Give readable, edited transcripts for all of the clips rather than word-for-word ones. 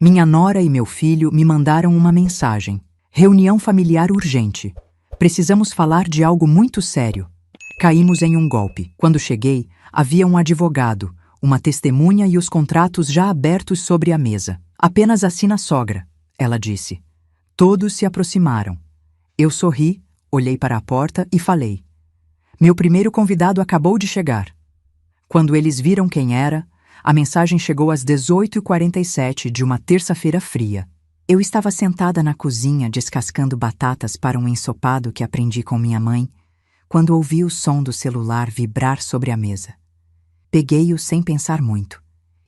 Minha nora e meu filho me mandaram uma mensagem. Reunião familiar urgente. Precisamos falar de algo muito sério. Caímos em um golpe. Quando cheguei, havia um advogado, uma testemunha e os contratos já abertos sobre a mesa. Apenas assina a sogra, ela disse. Todos se aproximaram. Eu sorri, olhei para a porta e falei. Meu primeiro convidado acabou de chegar. Quando eles viram quem era, a mensagem chegou às 18h47 de uma terça-feira fria. Eu estava sentada na cozinha descascando batatas para um ensopado que aprendi com minha mãe, quando ouvi o som do celular vibrar sobre a mesa. Peguei-o sem pensar muito,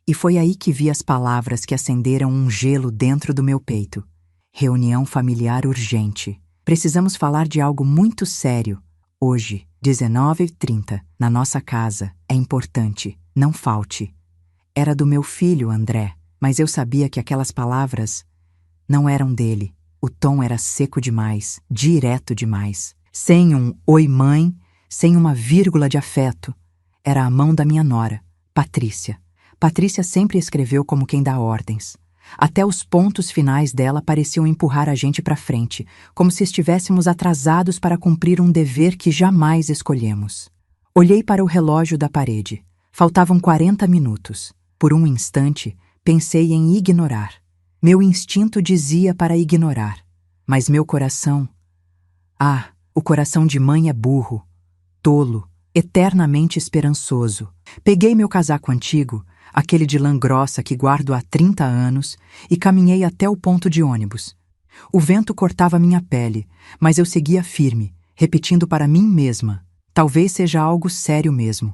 e foi aí que vi as palavras que acenderam um gelo dentro do meu peito. Reunião familiar urgente. Precisamos falar de algo muito sério. Hoje, 19h30, na nossa casa. É importante. Não falte. Era do meu filho, André, mas eu sabia que aquelas palavras não eram dele. O tom era seco demais, direto demais. Sem um "oi, mãe", sem uma vírgula de afeto. Era a mão da minha nora, Patrícia. Patrícia sempre escreveu como quem dá ordens. Até os pontos finais dela pareciam empurrar a gente para frente, como se estivéssemos atrasados para cumprir um dever que jamais escolhemos. Olhei para o relógio da parede. Faltavam 40 minutos. Por um instante, pensei em ignorar. Meu instinto dizia para ignorar. Mas meu coração... o coração de mãe é burro, tolo, eternamente esperançoso. Peguei meu casaco antigo, aquele de lã grossa que guardo há 30 anos, e caminhei até o ponto de ônibus. O vento cortava minha pele, mas eu seguia firme, repetindo para mim mesma. Talvez seja algo sério mesmo.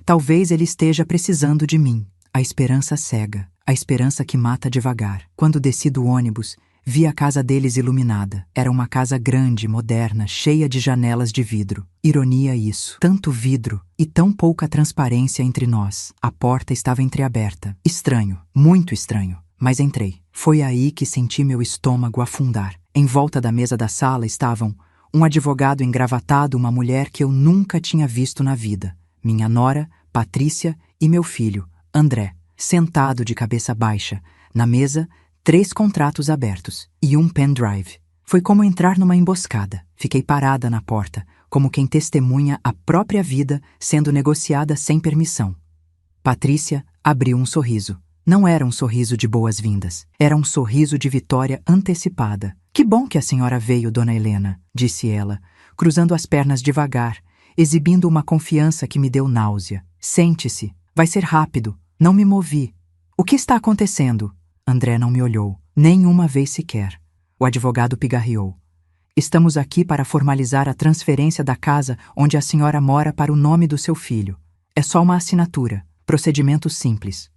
Talvez ele esteja precisando de mim. A esperança cega, a esperança que mata devagar. Quando desci do ônibus, vi a casa deles iluminada. Era uma casa grande, moderna, cheia de janelas de vidro. Ironia isso. Tanto vidro e tão pouca transparência entre nós. A porta estava entreaberta. Estranho, muito estranho. Mas entrei. Foi aí que senti meu estômago afundar. Em volta da mesa da sala estavam um advogado engravatado, uma mulher que eu nunca tinha visto na vida. Minha nora, Patrícia, e meu filho, André, sentado de cabeça baixa. Na mesa, 3 contratos abertos e um pendrive. Foi como entrar numa emboscada. Fiquei parada na porta, como quem testemunha a própria vida sendo negociada sem permissão. Patrícia abriu um sorriso. Não era um sorriso de boas-vindas. Era um sorriso de vitória antecipada. Que bom que a senhora veio, dona Helena, disse ela, cruzando as pernas devagar, exibindo uma confiança que me deu náusea. Sente-se. Vai ser rápido. Não me movi. O que está acontecendo? André não me olhou, nem uma vez sequer. O advogado pigarreou. Estamos aqui para formalizar a transferência da casa onde a senhora mora para o nome do seu filho. É só uma assinatura. Procedimento simples.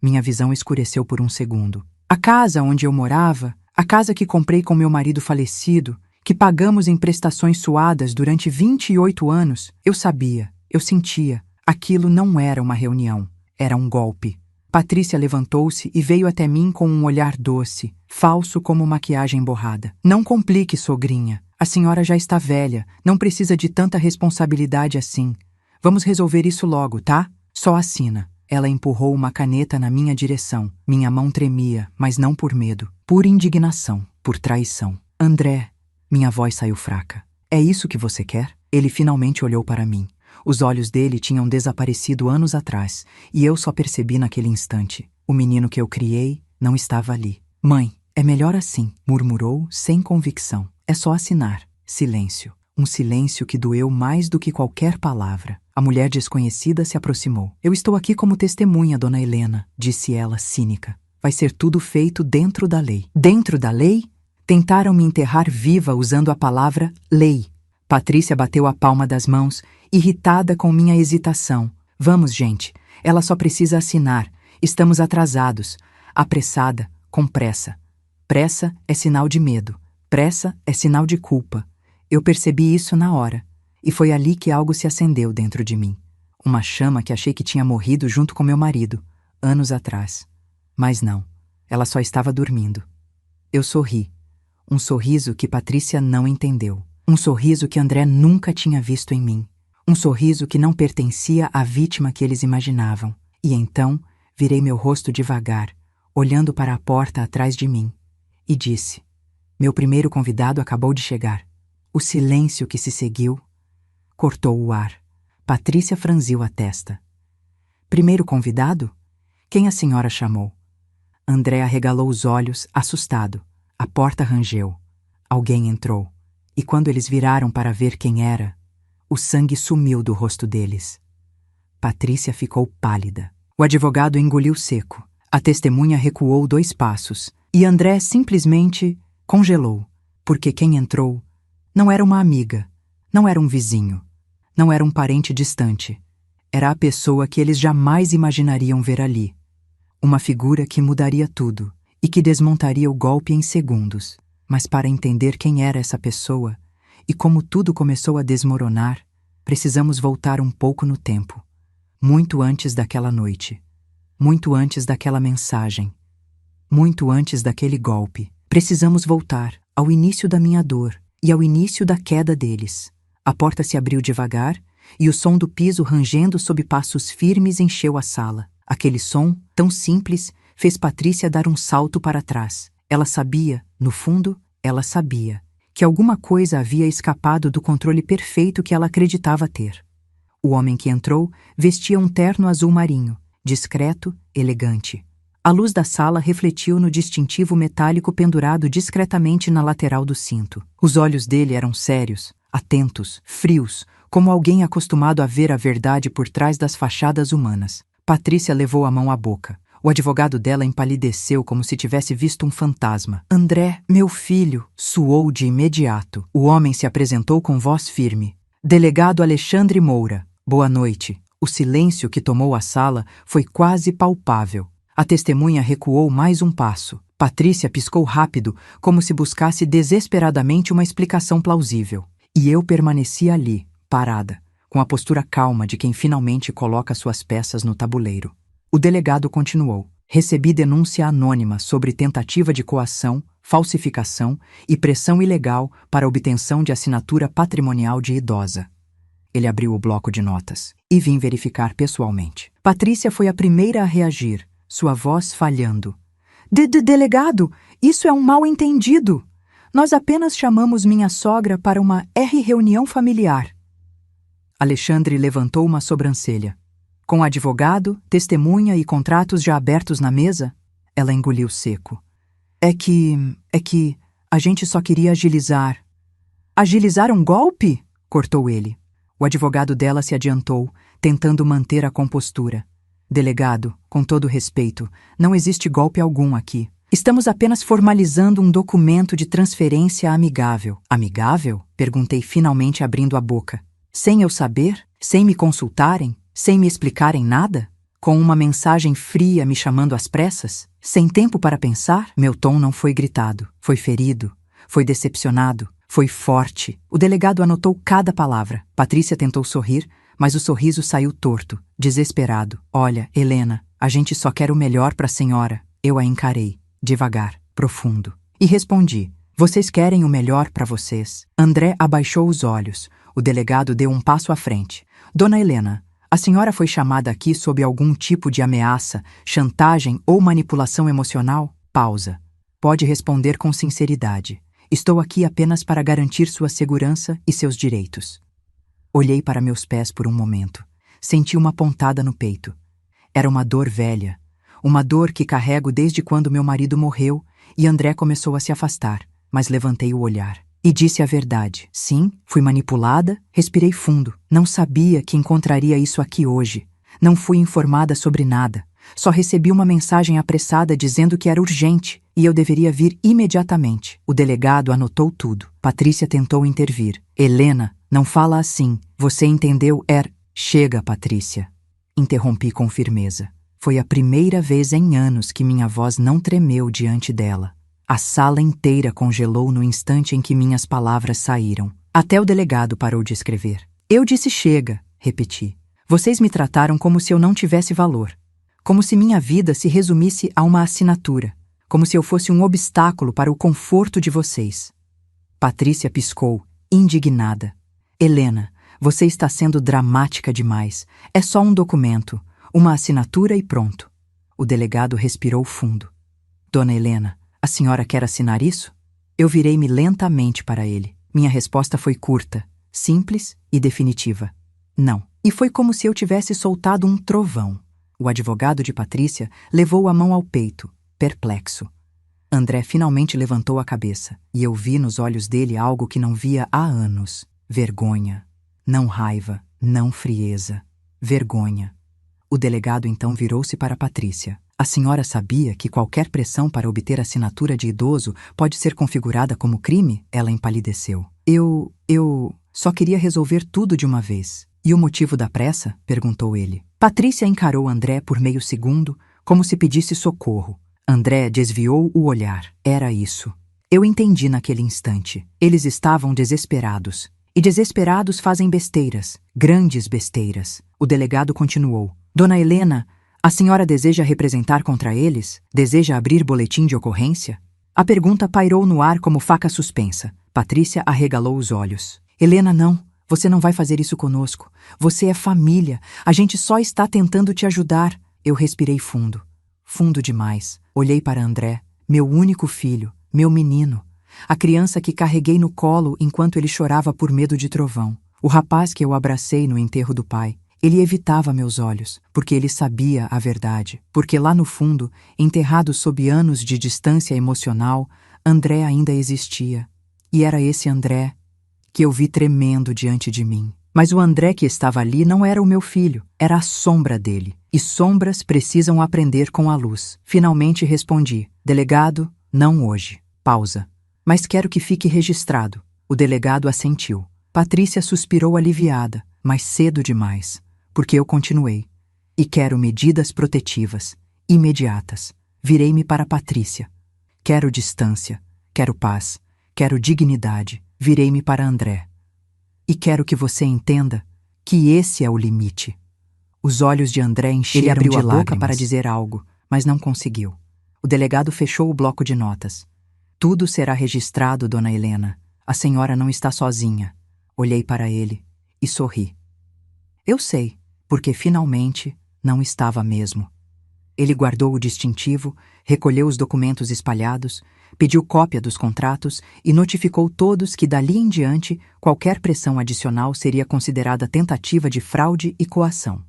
Minha visão escureceu por um segundo. A casa onde eu morava, a casa que comprei com meu marido falecido, que pagamos em prestações suadas durante 28 anos, eu sabia, eu sentia. Aquilo não era uma reunião, era um golpe. Patrícia levantou-se e veio até mim com um olhar doce, falso como maquiagem borrada. Não complique, sogrinha. A senhora já está velha, não precisa de tanta responsabilidade assim. Vamos resolver isso logo, tá? Só assina. Ela empurrou uma caneta na minha direção. Minha mão tremia, mas não por medo, por indignação, por traição. André, minha voz saiu fraca. É isso que você quer? Ele finalmente olhou para mim. Os olhos dele tinham desaparecido anos atrás, e eu só percebi naquele instante. O menino que eu criei não estava ali. Mãe, é melhor assim, murmurou, sem convicção. É só assinar. Silêncio. Um silêncio que doeu mais do que qualquer palavra. A mulher desconhecida se aproximou. Eu estou aqui como testemunha, dona Helena, disse ela, cínica. Vai ser tudo feito dentro da lei. Dentro da lei? Tentaram me enterrar viva usando a palavra lei. Patrícia bateu a palma das mãos, irritada com minha hesitação. Vamos, gente. Ela só precisa assinar. Estamos atrasados. Apressada, com pressa. Pressa é sinal de medo. Pressa é sinal de culpa. Eu percebi isso na hora. E foi ali que algo se acendeu dentro de mim. Uma chama que achei que tinha morrido junto com meu marido, anos atrás. Mas não. Ela só estava dormindo. Eu sorri. Um sorriso que Patrícia não entendeu. Um sorriso que André nunca tinha visto em mim. Um sorriso que não pertencia à vítima que eles imaginavam. E então, virei meu rosto devagar, olhando para a porta atrás de mim, e disse: Meu primeiro convidado acabou de chegar. O silêncio que se seguiu cortou o ar. Patrícia franziu a testa. Primeiro convidado? Quem a senhora chamou? André arregalou os olhos, assustado. A porta rangeu. Alguém entrou. E quando eles viraram para ver quem era, o sangue sumiu do rosto deles. Patrícia ficou pálida. O advogado engoliu seco. A testemunha recuou 2 passos. E André simplesmente congelou. Porque quem entrou não era uma amiga, não era um vizinho, não era um parente distante. Era a pessoa que eles jamais imaginariam ver ali. Uma figura que mudaria tudo e que desmontaria o golpe em segundos. Mas para entender quem era essa pessoa e como tudo começou a desmoronar, precisamos voltar um pouco no tempo. Muito antes daquela noite. Muito antes daquela mensagem. Muito antes daquele golpe. Precisamos voltar ao início da minha dor e ao início da queda deles. A porta se abriu devagar e o som do piso rangendo sob passos firmes encheu a sala. Aquele som, tão simples, fez Patrícia dar um salto para trás. Ela sabia, no fundo, ela sabia, que alguma coisa havia escapado do controle perfeito que ela acreditava ter. O homem que entrou vestia um terno azul marinho, discreto, elegante. A luz da sala refletiu no distintivo metálico pendurado discretamente na lateral do cinto. Os olhos dele eram sérios, atentos, frios, como alguém acostumado a ver a verdade por trás das fachadas humanas. Patrícia levou a mão à boca. O advogado dela empalideceu como se tivesse visto um fantasma. André, meu filho, suou de imediato. O homem se apresentou com voz firme. Delegado Alexandre Moura. Boa noite. O silêncio que tomou a sala foi quase palpável. A testemunha recuou mais um passo. Patrícia piscou rápido, como se buscasse desesperadamente uma explicação plausível. E eu permaneci ali, parada, com a postura calma de quem finalmente coloca suas peças no tabuleiro. O delegado continuou. Recebi denúncia anônima sobre tentativa de coação, falsificação e pressão ilegal para obtenção de assinatura patrimonial de idosa. Ele abriu o bloco de notas. E vim verificar pessoalmente. Patrícia foi a primeira a reagir, sua voz falhando. Delegado, isso é um mal-entendido. Nós apenas chamamos minha sogra para uma reunião familiar. Alexandre levantou uma sobrancelha. Com advogado, testemunha e contratos já abertos na mesa, ela engoliu seco. É que a gente só queria agilizar. Agilizar um golpe? Cortou ele. O advogado dela se adiantou, tentando manter a compostura. Delegado, com todo respeito, não existe golpe algum aqui. Estamos apenas formalizando um documento de transferência amigável. Amigável? Perguntei finalmente abrindo a boca. Sem eu saber? Sem me consultarem? Sem me explicarem nada? Com uma mensagem fria me chamando às pressas? Sem tempo para pensar? Meu tom não foi gritado. Foi ferido. Foi decepcionado. Foi forte. O delegado anotou cada palavra. Patrícia tentou sorrir, mas o sorriso saiu torto, desesperado. Olha, Helena, a gente só quer o melhor para a senhora. Eu a encarei, devagar, profundo. E respondi, vocês querem o melhor para vocês. André abaixou os olhos. O delegado deu um passo à frente. Dona Helena, a senhora foi chamada aqui sob algum tipo de ameaça, chantagem ou manipulação emocional? Pausa. Pode responder com sinceridade. Estou aqui apenas para garantir sua segurança e seus direitos. Olhei para meus pés por um momento. Senti uma pontada no peito. Era uma dor velha. Uma dor que carrego desde quando meu marido morreu e André começou a se afastar. Mas levantei o olhar. E disse a verdade. Sim, fui manipulada, respirei fundo. Não sabia que encontraria isso aqui hoje. Não fui informada sobre nada. Só recebi uma mensagem apressada dizendo que era urgente e eu deveria vir imediatamente. O delegado anotou tudo. Patrícia tentou intervir. Helena, não fala assim. Você entendeu? Chega, Patrícia. Interrompi com firmeza. Foi a primeira vez em anos que minha voz não tremeu diante dela. A sala inteira congelou no instante em que minhas palavras saíram. Até o delegado parou de escrever. Eu disse chega, repeti. Vocês me trataram como se eu não tivesse valor. Como se minha vida se resumisse a uma assinatura. Como se eu fosse um obstáculo para o conforto de vocês. Patrícia piscou, indignada. Helena, você está sendo dramática demais. É só um documento, uma assinatura e pronto. O delegado respirou fundo. Dona Helena, a senhora quer assinar isso? Eu virei-me lentamente para ele. Minha resposta foi curta, simples e definitiva. Não. E foi como se eu tivesse soltado um trovão. O advogado de Patrícia levou a mão ao peito, perplexo. André finalmente levantou a cabeça, e eu vi nos olhos dele algo que não via há anos. Vergonha. Não raiva, não frieza. Vergonha. O delegado então virou-se para Patrícia. A senhora sabia que qualquer pressão para obter a assinatura de idoso pode ser configurada como crime? Ela empalideceu. Eu só queria resolver tudo de uma vez. E o motivo da pressa? Perguntou ele. Patrícia encarou André por meio segundo, como se pedisse socorro. André desviou o olhar. Era isso. Eu entendi naquele instante. Eles estavam desesperados. E desesperados fazem besteiras, grandes besteiras. O delegado continuou. Dona Helena, a senhora deseja representar contra eles? Deseja abrir boletim de ocorrência? A pergunta pairou no ar como faca suspensa. Patrícia arregalou os olhos. Helena, não. Você não vai fazer isso conosco. Você é família. A gente só está tentando te ajudar. Eu respirei fundo. Fundo demais. Olhei para André, meu único filho, meu menino. A criança que carreguei no colo enquanto ele chorava por medo de trovão. O rapaz que eu abracei no enterro do pai. Ele evitava meus olhos, porque ele sabia a verdade. Porque lá no fundo, enterrado sob anos de distância emocional, André ainda existia. E era esse André que eu vi tremendo diante de mim. Mas o André que estava ali não era o meu filho, era a sombra dele. E sombras precisam aprender com a luz. Finalmente respondi. Delegado, não hoje. Pausa. Mas quero que fique registrado. O delegado assentiu. Patrícia suspirou aliviada, mas cedo demais, porque eu continuei. E quero medidas protetivas, imediatas. Virei-me para Patrícia. Quero distância, quero paz, quero dignidade. Virei-me para André. E quero que você entenda que esse é o limite. Os olhos de André encheram de lágrimas. Ele abriu a boca para dizer algo, mas não conseguiu. O delegado fechou o bloco de notas. Tudo será registrado, Dona Helena. A senhora não está sozinha. Olhei para ele e sorri. Eu sei, porque finalmente não estava mesmo. Ele guardou o distintivo, recolheu os documentos espalhados, pediu cópia dos contratos e notificou todos que dali em diante qualquer pressão adicional seria considerada tentativa de fraude e coação.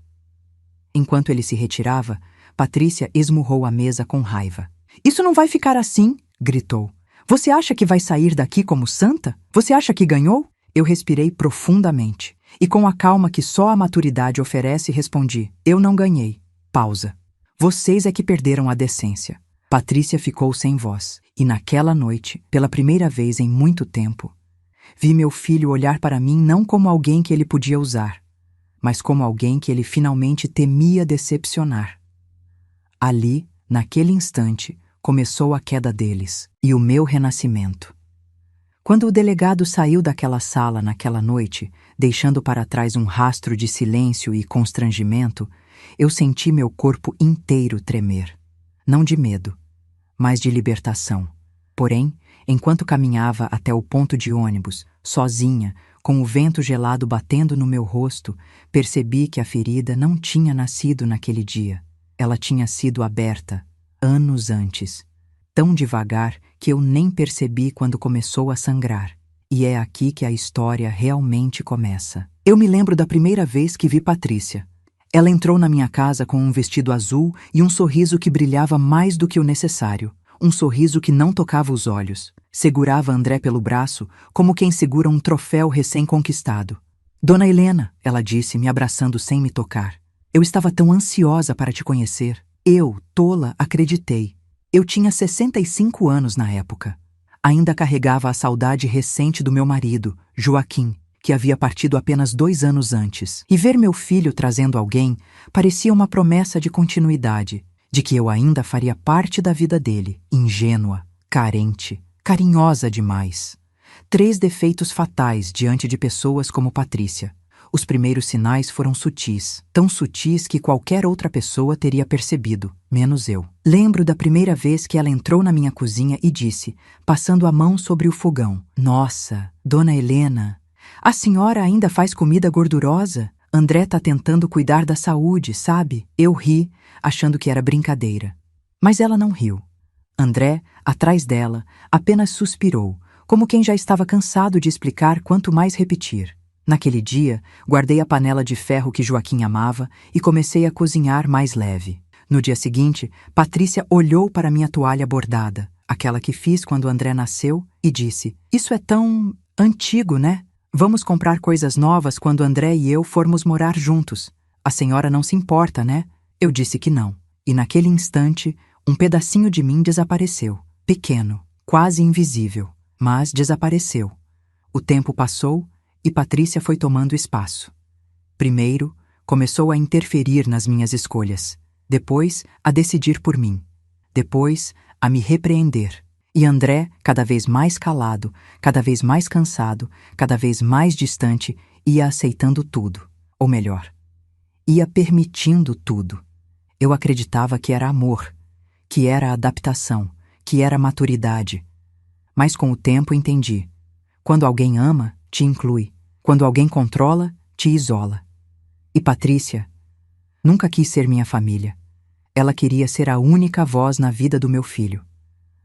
Enquanto ele se retirava, Patrícia esmurrou a mesa com raiva. Isso não vai ficar assim, gritou. Você acha que vai sair daqui como santa? Você acha que ganhou? Eu respirei profundamente e com a calma que só a maturidade oferece respondi. Eu não ganhei. Pausa. Vocês é que perderam a decência. Patrícia ficou sem voz, e naquela noite, pela primeira vez em muito tempo, vi meu filho olhar para mim não como alguém que ele podia usar, mas como alguém que ele finalmente temia decepcionar. Ali, naquele instante, começou a queda deles, e o meu renascimento. Quando o delegado saiu daquela sala naquela noite, deixando para trás um rastro de silêncio e constrangimento, eu senti meu corpo inteiro tremer. Não de medo, mas de libertação. Porém, enquanto caminhava até o ponto de ônibus, sozinha, com o vento gelado batendo no meu rosto, percebi que a ferida não tinha nascido naquele dia. Ela tinha sido aberta anos antes, tão devagar que eu nem percebi quando começou a sangrar. E é aqui que a história realmente começa. Eu me lembro da primeira vez que vi Patrícia. Ela entrou na minha casa com um vestido azul e um sorriso que brilhava mais do que o necessário. Um sorriso que não tocava os olhos. Segurava André pelo braço, como quem segura um troféu recém-conquistado. Dona Helena, ela disse, me abraçando sem me tocar. Eu estava tão ansiosa para te conhecer. Eu, tola, acreditei. Eu tinha 65 anos na época. Ainda carregava a saudade recente do meu marido, Joaquim, que havia partido apenas 2 anos antes. E ver meu filho trazendo alguém parecia uma promessa de continuidade, de que eu ainda faria parte da vida dele, ingênua, carente, carinhosa demais. 3 defeitos fatais diante de pessoas como Patrícia. Os primeiros sinais foram sutis, tão sutis que qualquer outra pessoa teria percebido, menos eu. Lembro da primeira vez que ela entrou na minha cozinha e disse, passando a mão sobre o fogão: Nossa, Dona Helena, a senhora ainda faz comida gordurosa? André tá tentando cuidar da saúde, sabe? Eu ri, achando que era brincadeira. Mas ela não riu. André, atrás dela, apenas suspirou, como quem já estava cansado de explicar quanto mais repetir. Naquele dia, guardei a panela de ferro que Joaquim amava e comecei a cozinhar mais leve. No dia seguinte, Patrícia olhou para minha toalha bordada, aquela que fiz quando André nasceu, e disse: "Isso é tão antigo, né? Vamos comprar coisas novas quando André e eu formos morar juntos. A senhora não se importa, né?" Eu disse que não. E naquele instante, um pedacinho de mim desapareceu. Pequeno, quase invisível, mas desapareceu. O tempo passou e Patrícia foi tomando espaço. Primeiro, começou a interferir nas minhas escolhas. Depois, a decidir por mim. Depois, a me repreender. E André, cada vez mais calado, cada vez mais cansado, cada vez mais distante, ia aceitando tudo. Ou melhor, ia permitindo tudo. Eu acreditava que era amor, que era adaptação, que era maturidade. Mas com o tempo entendi. Quando alguém ama, te inclui. Quando alguém controla, te isola. E Patrícia nunca quis ser minha família. Ela queria ser a única voz na vida do meu filho.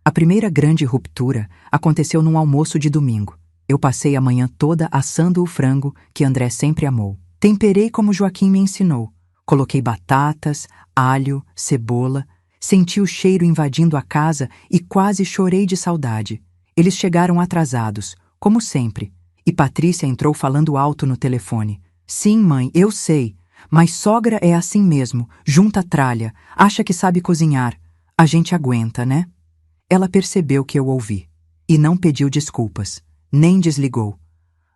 A primeira grande ruptura aconteceu num almoço de domingo. Eu passei a manhã toda assando o frango que André sempre amou. Temperei como Joaquim me ensinou. Coloquei batatas, alho, cebola. Senti o cheiro invadindo a casa e quase chorei de saudade. Eles chegaram atrasados, como sempre, e Patrícia entrou falando alto no telefone. "Sim, mãe, eu sei, mas sogra é assim mesmo, junta tralha, acha que sabe cozinhar. A gente aguenta, né?" Ela percebeu que eu ouvi, e não pediu desculpas, nem desligou.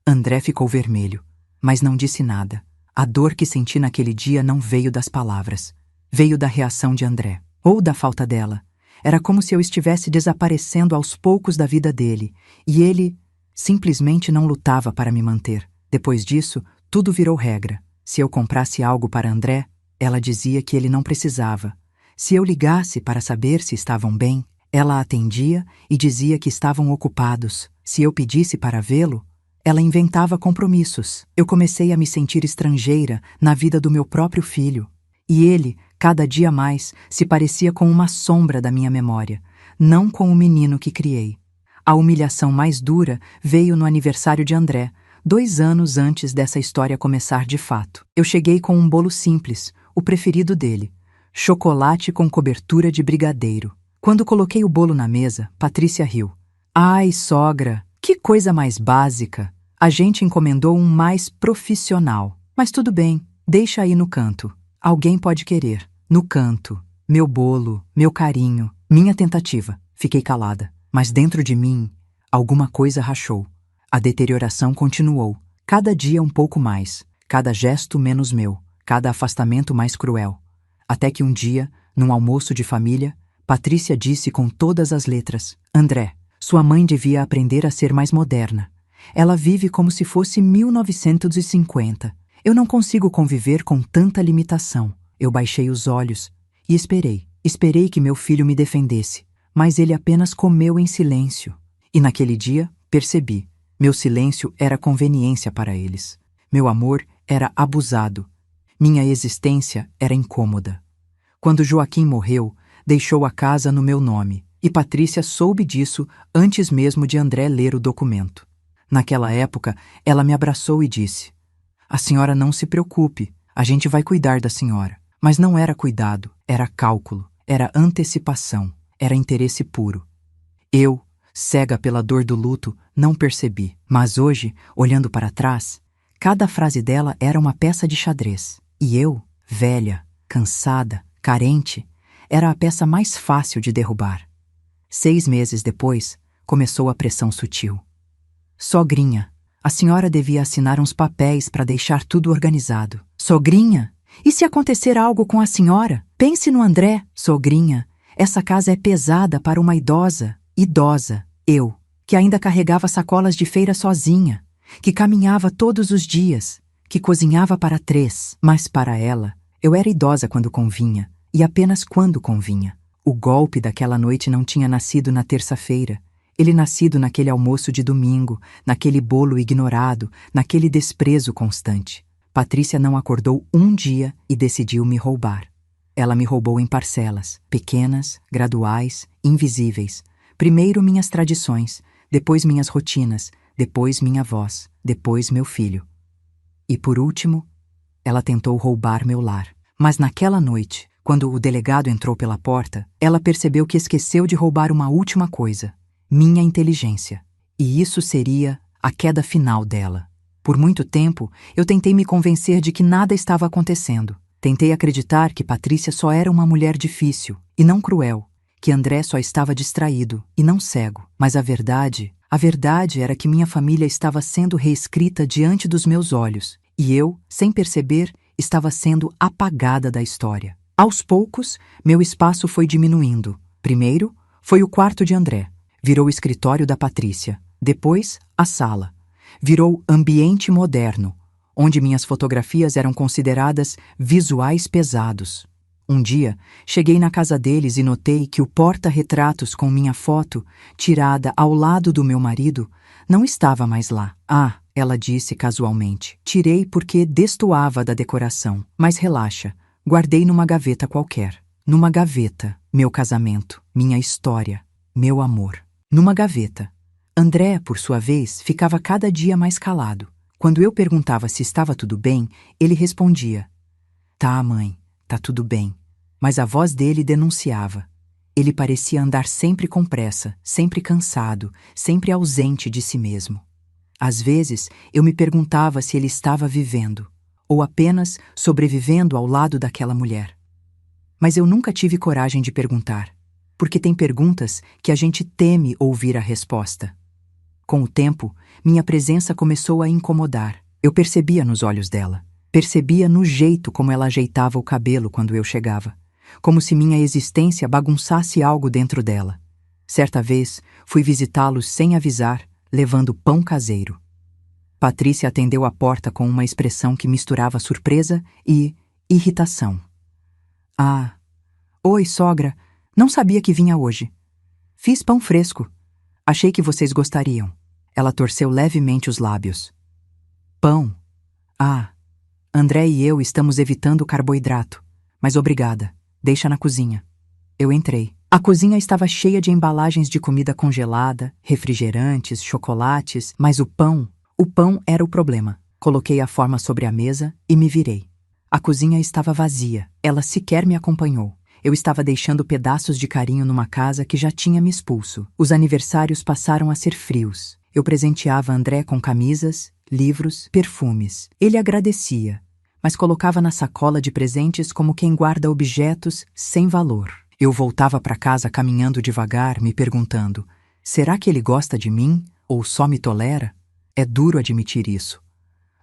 André ficou vermelho, mas não disse nada. A dor que senti naquele dia não veio das palavras, veio da reação de André, ou da falta dela. Era como se eu estivesse desaparecendo aos poucos da vida dele, e ele simplesmente não lutava para me manter. Depois disso, tudo virou regra. Se eu comprasse algo para André, ela dizia que ele não precisava. Se eu ligasse para saber se estavam bem, ela atendia e dizia que estavam ocupados. Se eu pedisse para vê-lo, ela inventava compromissos. Eu comecei a me sentir estrangeira na vida do meu próprio filho. E ele, cada dia mais, se parecia com uma sombra da minha memória, não com o menino que criei. A humilhação mais dura veio no aniversário de André, 2 anos antes dessa história começar de fato. Eu cheguei com um bolo simples, o preferido dele, chocolate com cobertura de brigadeiro. Quando coloquei o bolo na mesa, Patrícia riu. "Ai, sogra, que coisa mais básica. A gente encomendou um mais profissional. Mas tudo bem, deixa aí no canto. Alguém pode querer. No canto. Meu bolo, meu carinho, minha tentativa." Fiquei calada, mas dentro de mim, alguma coisa rachou. A deterioração continuou, cada dia um pouco mais, cada gesto menos meu, cada afastamento mais cruel. Até que um dia, num almoço de família, Patrícia disse com todas as letras: "André, sua mãe devia aprender a ser mais moderna. Ela vive como se fosse 1950. Eu não consigo conviver com tanta limitação." Eu baixei os olhos e esperei. Esperei que meu filho me defendesse, mas ele apenas comeu em silêncio. E naquele dia, percebi. Meu silêncio era conveniência para eles. Meu amor era abusado. Minha existência era incômoda. Quando Joaquim morreu, deixou a casa no meu nome, e Patrícia soube disso antes mesmo de André ler o documento. Naquela época, ela me abraçou e disse: "A senhora não se preocupe, a gente vai cuidar da senhora." Mas não era cuidado, era cálculo, era antecipação, era interesse puro. Eu, cega pela dor do luto, não percebi. Mas hoje, olhando para trás, cada frase dela era uma peça de xadrez. E eu, velha, cansada, carente, era a peça mais fácil de derrubar. 6 meses depois, começou a pressão sutil. "Sogrinha, a senhora devia assinar uns papéis para deixar tudo organizado." "Sogrinha, e se acontecer algo com a senhora? Pense no André." "Sogrinha, essa casa é pesada para uma idosa." Idosa, eu, que ainda carregava sacolas de feira sozinha, que caminhava todos os dias, que cozinhava para 3. Mas para ela, eu era idosa quando convinha, e apenas quando convinha. O golpe daquela noite não tinha nascido na terça-feira. Ele nascido naquele almoço de domingo, naquele bolo ignorado, naquele desprezo constante. Patrícia não acordou um dia e decidiu me roubar. Ela me roubou em parcelas, pequenas, graduais, invisíveis. Primeiro minhas tradições, depois minhas rotinas, depois minha voz, depois meu filho. E por último, ela tentou roubar meu lar. Mas naquela noite, quando o delegado entrou pela porta, ela percebeu que esqueceu de roubar uma última coisa: minha inteligência. E isso seria a queda final dela. Por muito tempo, eu tentei me convencer de que nada estava acontecendo. Tentei acreditar que Patrícia só era uma mulher difícil, e não cruel, que André só estava distraído, e não cego. Mas a verdade era que minha família estava sendo reescrita diante dos meus olhos, e eu, sem perceber, estava sendo apagada da história. Aos poucos, meu espaço foi diminuindo. Primeiro, foi o quarto de André. Virou o escritório da Patrícia. Depois, a sala. Virou ambiente moderno, onde minhas fotografias eram consideradas visuais pesados. Um dia, cheguei na casa deles e notei que o porta-retratos com minha foto, tirada ao lado do meu marido, não estava mais lá. Ah, ela disse casualmente. Tirei porque destoava da decoração. Mas relaxa, guardei numa gaveta qualquer. Numa gaveta, meu casamento, minha história, meu amor. Numa gaveta. André, por sua vez, ficava cada dia mais calado. Quando eu perguntava se estava tudo bem, ele respondia: "Tá, mãe, tá tudo bem." Mas a voz dele denunciava. Ele parecia andar sempre com pressa, sempre cansado, sempre ausente de si mesmo. Às vezes, eu me perguntava se ele estava vivendo, ou apenas sobrevivendo ao lado daquela mulher. Mas eu nunca tive coragem de perguntar, porque tem perguntas que a gente teme ouvir a resposta. Com o tempo, minha presença começou a incomodar. Eu percebia nos olhos dela. Percebia no jeito como ela ajeitava o cabelo quando eu chegava. Como se minha existência bagunçasse algo dentro dela. Certa vez, fui visitá-los sem avisar, levando pão caseiro. Patrícia atendeu a porta com uma expressão que misturava surpresa e irritação. "Ah, oi, sogra. Não sabia que vinha hoje. Fiz pão fresco. Achei que vocês gostariam." Ela torceu levemente os lábios. "Pão? Ah, André e eu estamos evitando o carboidrato. Mas obrigada. Deixa na cozinha." Eu entrei. A cozinha estava cheia de embalagens de comida congelada, refrigerantes, chocolates, mas o pão era o problema. Coloquei a forma sobre a mesa e me virei. A cozinha estava vazia. Ela sequer me acompanhou. Eu estava deixando pedaços de carinho numa casa que já tinha me expulso. Os aniversários passaram a ser frios. Eu presenteava André com camisas, livros, perfumes. Ele agradecia, mas colocava na sacola de presentes como quem guarda objetos sem valor. Eu voltava para casa caminhando devagar, me perguntando: será que ele gosta de mim ou só me tolera? É duro admitir isso.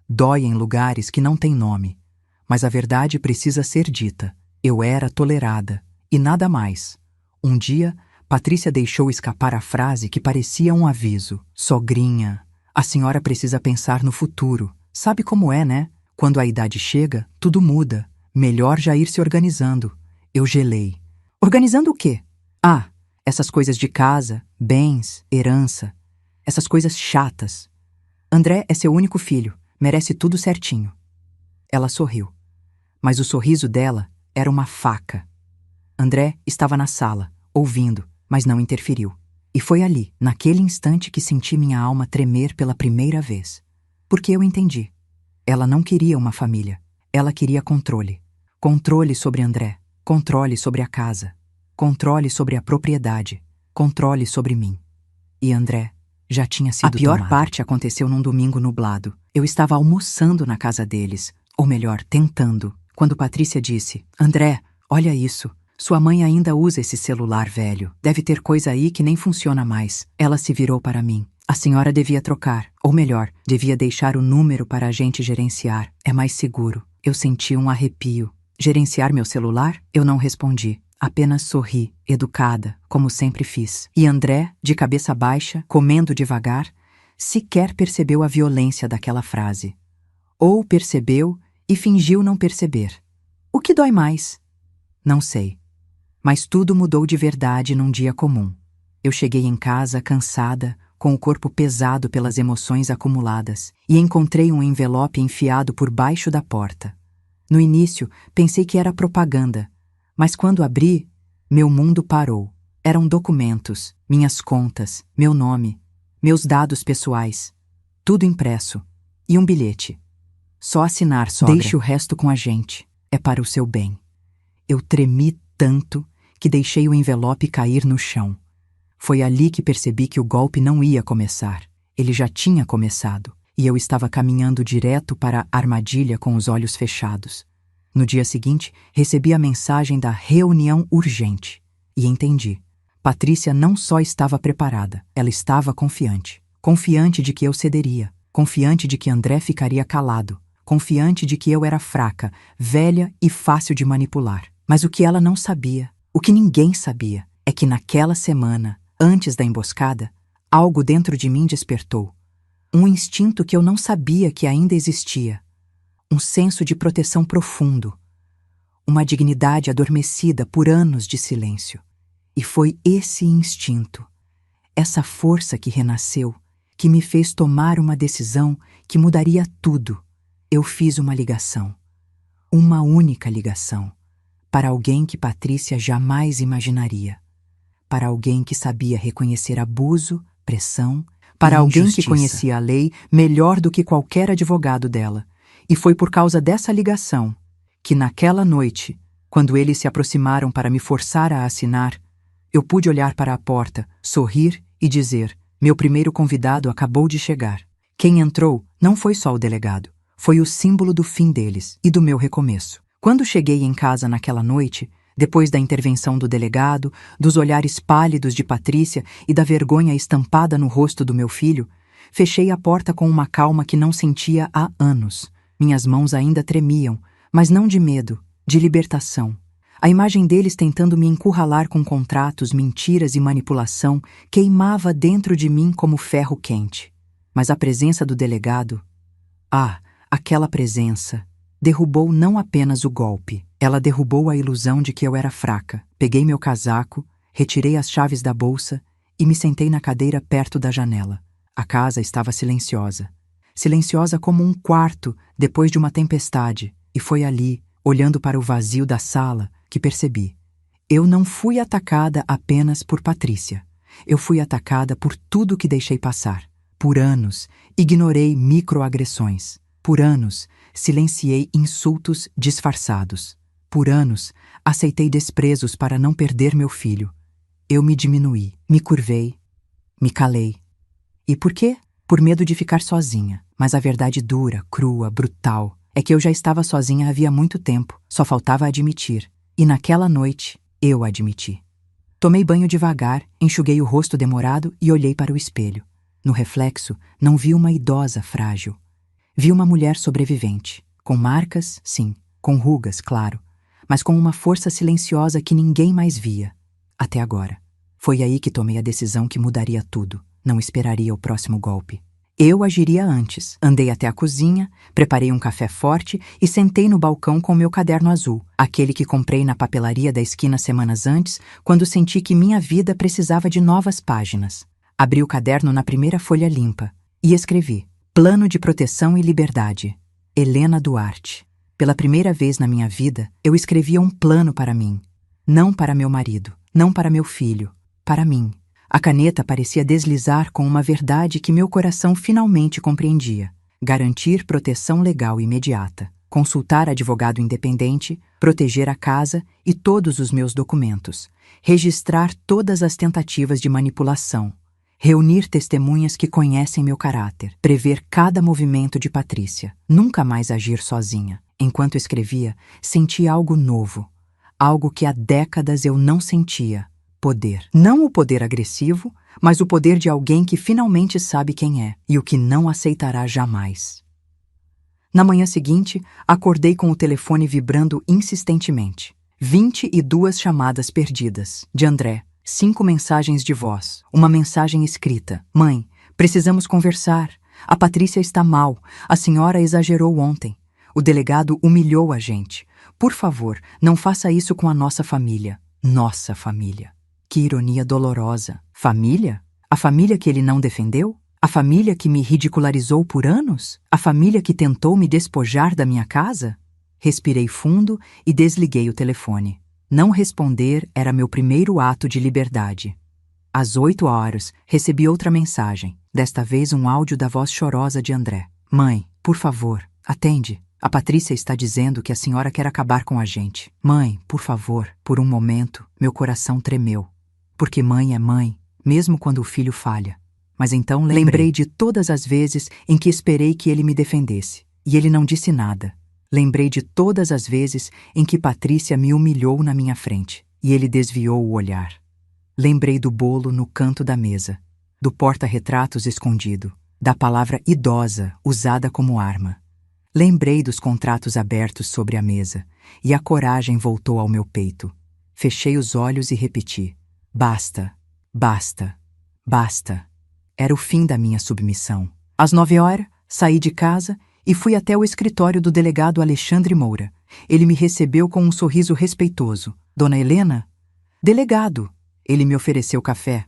Dói em lugares que não têm nome, mas a verdade precisa ser dita. Eu era tolerada, e nada mais. Um dia, Patrícia deixou escapar a frase que parecia um aviso. "Sogrinha, a senhora precisa pensar no futuro. Sabe como é, né? Quando a idade chega, tudo muda. Melhor já ir se organizando." Eu gelei. Organizando o quê? Ah, essas coisas de casa, bens, herança. Essas coisas chatas. André é seu único filho. Merece tudo certinho. Ela sorriu. Mas o sorriso dela era uma faca. André estava na sala, ouvindo, mas não interferiu. E foi ali, naquele instante, que senti minha alma tremer pela primeira vez. Porque eu entendi. Ela não queria uma família. Ela queria controle. Controle sobre André. Controle sobre a casa. Controle sobre a propriedade. Controle sobre mim. E André já tinha sido tomado. A pior parte aconteceu num domingo nublado. Eu estava almoçando na casa deles, ou melhor, tentando, quando Patrícia disse: "André, olha isso. Sua mãe ainda usa esse celular velho. Deve ter coisa aí que nem funciona mais." Ela se virou para mim. "A senhora devia trocar, ou melhor, devia deixar o número para a gente gerenciar. É mais seguro." Eu senti um arrepio. Gerenciar meu celular? Eu não respondi. Apenas sorri, educada, como sempre fiz. E André, de cabeça baixa, comendo devagar, sequer percebeu a violência daquela frase. Ou percebeu e fingiu não perceber. O que dói mais? Não sei. Mas tudo mudou de verdade num dia comum. Eu cheguei em casa cansada, com o corpo pesado pelas emoções acumuladas, e encontrei um envelope enfiado por baixo da porta. No início, pensei que era propaganda, Mas quando abri, meu mundo parou. Eram documentos, minhas contas, meu nome, meus dados pessoais, tudo impresso. E um bilhete. Só assinar, sogra. Deixe o resto com a gente. É para o seu bem. Eu tremi tanto que deixei o envelope cair no chão. Foi ali que percebi que o golpe não ia começar. Ele já tinha começado, e eu estava caminhando direto para a armadilha com os olhos fechados. No dia seguinte, recebi a mensagem da reunião urgente. E entendi. Patrícia não só estava preparada, ela estava confiante. Confiante de que eu cederia. Confiante de que André ficaria calado. Confiante de que eu era fraca, velha e fácil de manipular. Mas o que ela não sabia, o que ninguém sabia, é que naquela semana, antes da emboscada, algo dentro de mim despertou. Um instinto que eu não sabia que ainda existia. Um senso de proteção profundo. Uma dignidade adormecida por anos de silêncio. E foi esse instinto, essa força que renasceu, que me fez tomar uma decisão que mudaria tudo. Eu fiz uma ligação. Uma única ligação. Para alguém que Patrícia jamais imaginaria. Para alguém que sabia reconhecer abuso, pressão, para alguém que conhecia a lei melhor do que qualquer advogado dela. E foi por causa dessa ligação que naquela noite, quando eles se aproximaram para me forçar a assinar, eu pude olhar para a porta, sorrir e dizer: meu primeiro convidado acabou de chegar. Quem entrou não foi só o delegado, foi o símbolo do fim deles e do meu recomeço. Quando cheguei em casa naquela noite, depois da intervenção do delegado, dos olhares pálidos de Patrícia e da vergonha estampada no rosto do meu filho, fechei a porta com uma calma que não sentia há anos. Minhas mãos ainda tremiam, mas não de medo, de libertação. A imagem deles tentando me encurralar com contratos, mentiras e manipulação queimava dentro de mim como ferro quente. Mas a presença do delegado, aquela presença, derrubou não apenas o golpe. Ela derrubou a ilusão de que eu era fraca. Peguei meu casaco, retirei as chaves da bolsa e me sentei na cadeira perto da janela. A casa estava silenciosa. Silenciosa como um quarto depois de uma tempestade. E foi ali, olhando para o vazio da sala, que percebi. Eu não fui atacada apenas por Patrícia. Eu fui atacada por tudo que deixei passar. Por anos, ignorei microagressões. Por anos, silenciei insultos disfarçados. Por anos, aceitei desprezos para não perder meu filho. Eu me diminuí, me curvei, me calei. E por quê? Por medo de ficar sozinha. Mas a verdade dura, crua, brutal, é que eu já estava sozinha havia muito tempo, só faltava admitir. E naquela noite, eu admiti. Tomei banho devagar, enxuguei o rosto demorado e olhei para o espelho. No reflexo, não vi uma idosa frágil. Vi uma mulher sobrevivente, com marcas, sim, com rugas, claro, mas com uma força silenciosa que ninguém mais via. Até agora. Foi aí que tomei a decisão que mudaria tudo. Não esperaria o próximo golpe. Eu agiria antes. Andei até a cozinha, preparei um café forte e sentei no balcão com meu caderno azul, aquele que comprei na papelaria da esquina semanas antes, quando senti que minha vida precisava de novas páginas. Abri o caderno na primeira folha limpa e escrevi: Plano de Proteção e Liberdade. Helena Duarte. Pela primeira vez na minha vida, eu escrevia um plano para mim. Não para meu marido, não para meu filho, para mim. A caneta parecia deslizar com uma verdade que meu coração finalmente compreendia. Garantir proteção legal imediata, consultar advogado independente, proteger a casa e todos os meus documentos, registrar todas as tentativas de manipulação, reunir testemunhas que conhecem meu caráter, prever cada movimento de Patrícia, nunca mais agir sozinha. Enquanto escrevia, senti algo novo, algo que há décadas eu não sentia. Poder. Não o poder agressivo, mas o poder de alguém que finalmente sabe quem é e o que não aceitará jamais. Na manhã seguinte, acordei com o telefone vibrando insistentemente. 22 chamadas perdidas. De André. 5 mensagens de voz. Uma mensagem escrita. Mãe, precisamos conversar. A Patrícia está mal. A senhora exagerou ontem. O delegado humilhou a gente. Por favor, não faça isso com a nossa família. Nossa família. Que ironia dolorosa. Família? A família que ele não defendeu? A família que me ridicularizou por anos? A família que tentou me despojar da minha casa? Respirei fundo e desliguei o telefone. Não responder era meu primeiro ato de liberdade. Às 8 horas, recebi outra mensagem, desta vez um áudio da voz chorosa de André. Mãe, por favor, atende. A Patrícia está dizendo que a senhora quer acabar com a gente. Mãe, por favor. Por um momento, meu coração tremeu. Porque mãe é mãe, mesmo quando o filho falha. Mas então lembrei de todas as vezes em que esperei que ele me defendesse. E ele não disse nada. Lembrei de todas as vezes em que Patrícia me humilhou na minha frente. E ele desviou o olhar. Lembrei do bolo no canto da mesa, do porta-retratos escondido, da palavra idosa usada como arma. Lembrei dos contratos abertos sobre a mesa, e a coragem voltou ao meu peito. Fechei os olhos e repeti: basta, basta, basta. Era o fim da minha submissão. Às 9 horas, saí de casa e fui até o escritório do delegado Alexandre Moura. Ele me recebeu com um sorriso respeitoso. Dona Helena? Delegado. Ele me ofereceu café.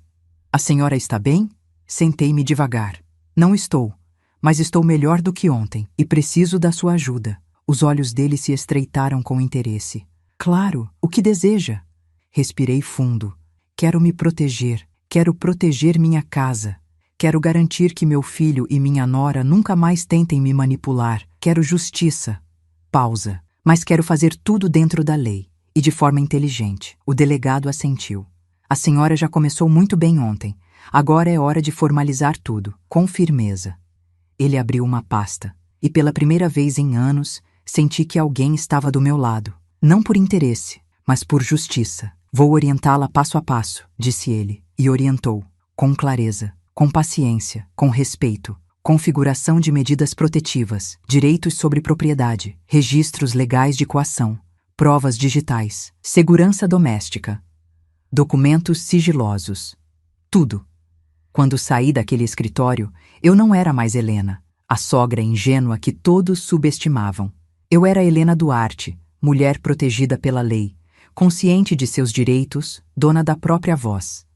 A senhora está bem? Sentei-me devagar. Não estou, mas estou melhor do que ontem e preciso da sua ajuda. Os olhos dele se estreitaram com interesse. Claro, o que deseja? Respirei fundo. Quero me proteger. Quero proteger minha casa. Quero garantir que meu filho e minha nora nunca mais tentem me manipular. Quero justiça. Pausa. Mas quero fazer tudo dentro da lei e de forma inteligente. O delegado assentiu. A senhora já começou muito bem ontem. Agora é hora de formalizar tudo, com firmeza. Ele abriu uma pasta, e pela primeira vez em anos, senti que alguém estava do meu lado. Não por interesse, mas por justiça. Vou orientá-la passo a passo, disse ele, e orientou, com clareza, com paciência, com respeito, configuração de medidas protetivas, direitos sobre propriedade, registros legais de coação, provas digitais, segurança doméstica, documentos sigilosos. Tudo. Quando saí daquele escritório, eu não era mais Helena, a sogra ingênua que todos subestimavam. Eu era Helena Duarte, mulher protegida pela lei, consciente de seus direitos, dona da própria voz.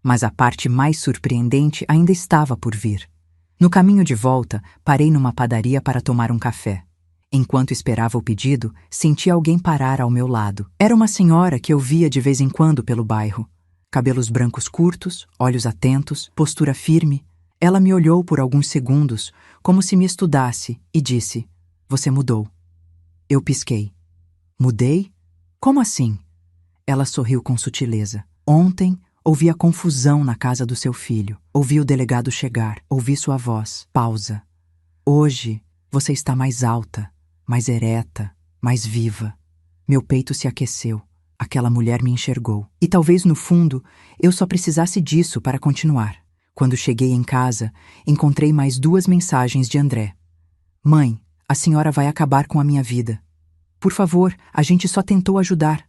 Mas a parte mais surpreendente ainda estava por vir. No caminho de volta, parei numa padaria para tomar um café. Enquanto esperava o pedido, senti alguém parar ao meu lado. Era uma senhora que eu via de vez em quando pelo bairro. Cabelos brancos curtos, olhos atentos, postura firme. Ela me olhou por alguns segundos, como se me estudasse, e disse: "Você mudou." Eu pisquei. Mudei? Como assim? Ela sorriu com sutileza. Ontem, ouvi a confusão na casa do seu filho. Ouvi o delegado chegar. Ouvi sua voz. Pausa. Hoje, você está mais alta, mais ereta, mais viva. Meu peito se aqueceu. Aquela mulher me enxergou. E talvez, no fundo, eu só precisasse disso para continuar. Quando cheguei em casa, encontrei mais 2 mensagens de André. Mãe, a senhora vai acabar com a minha vida. Por favor, a gente só tentou ajudar.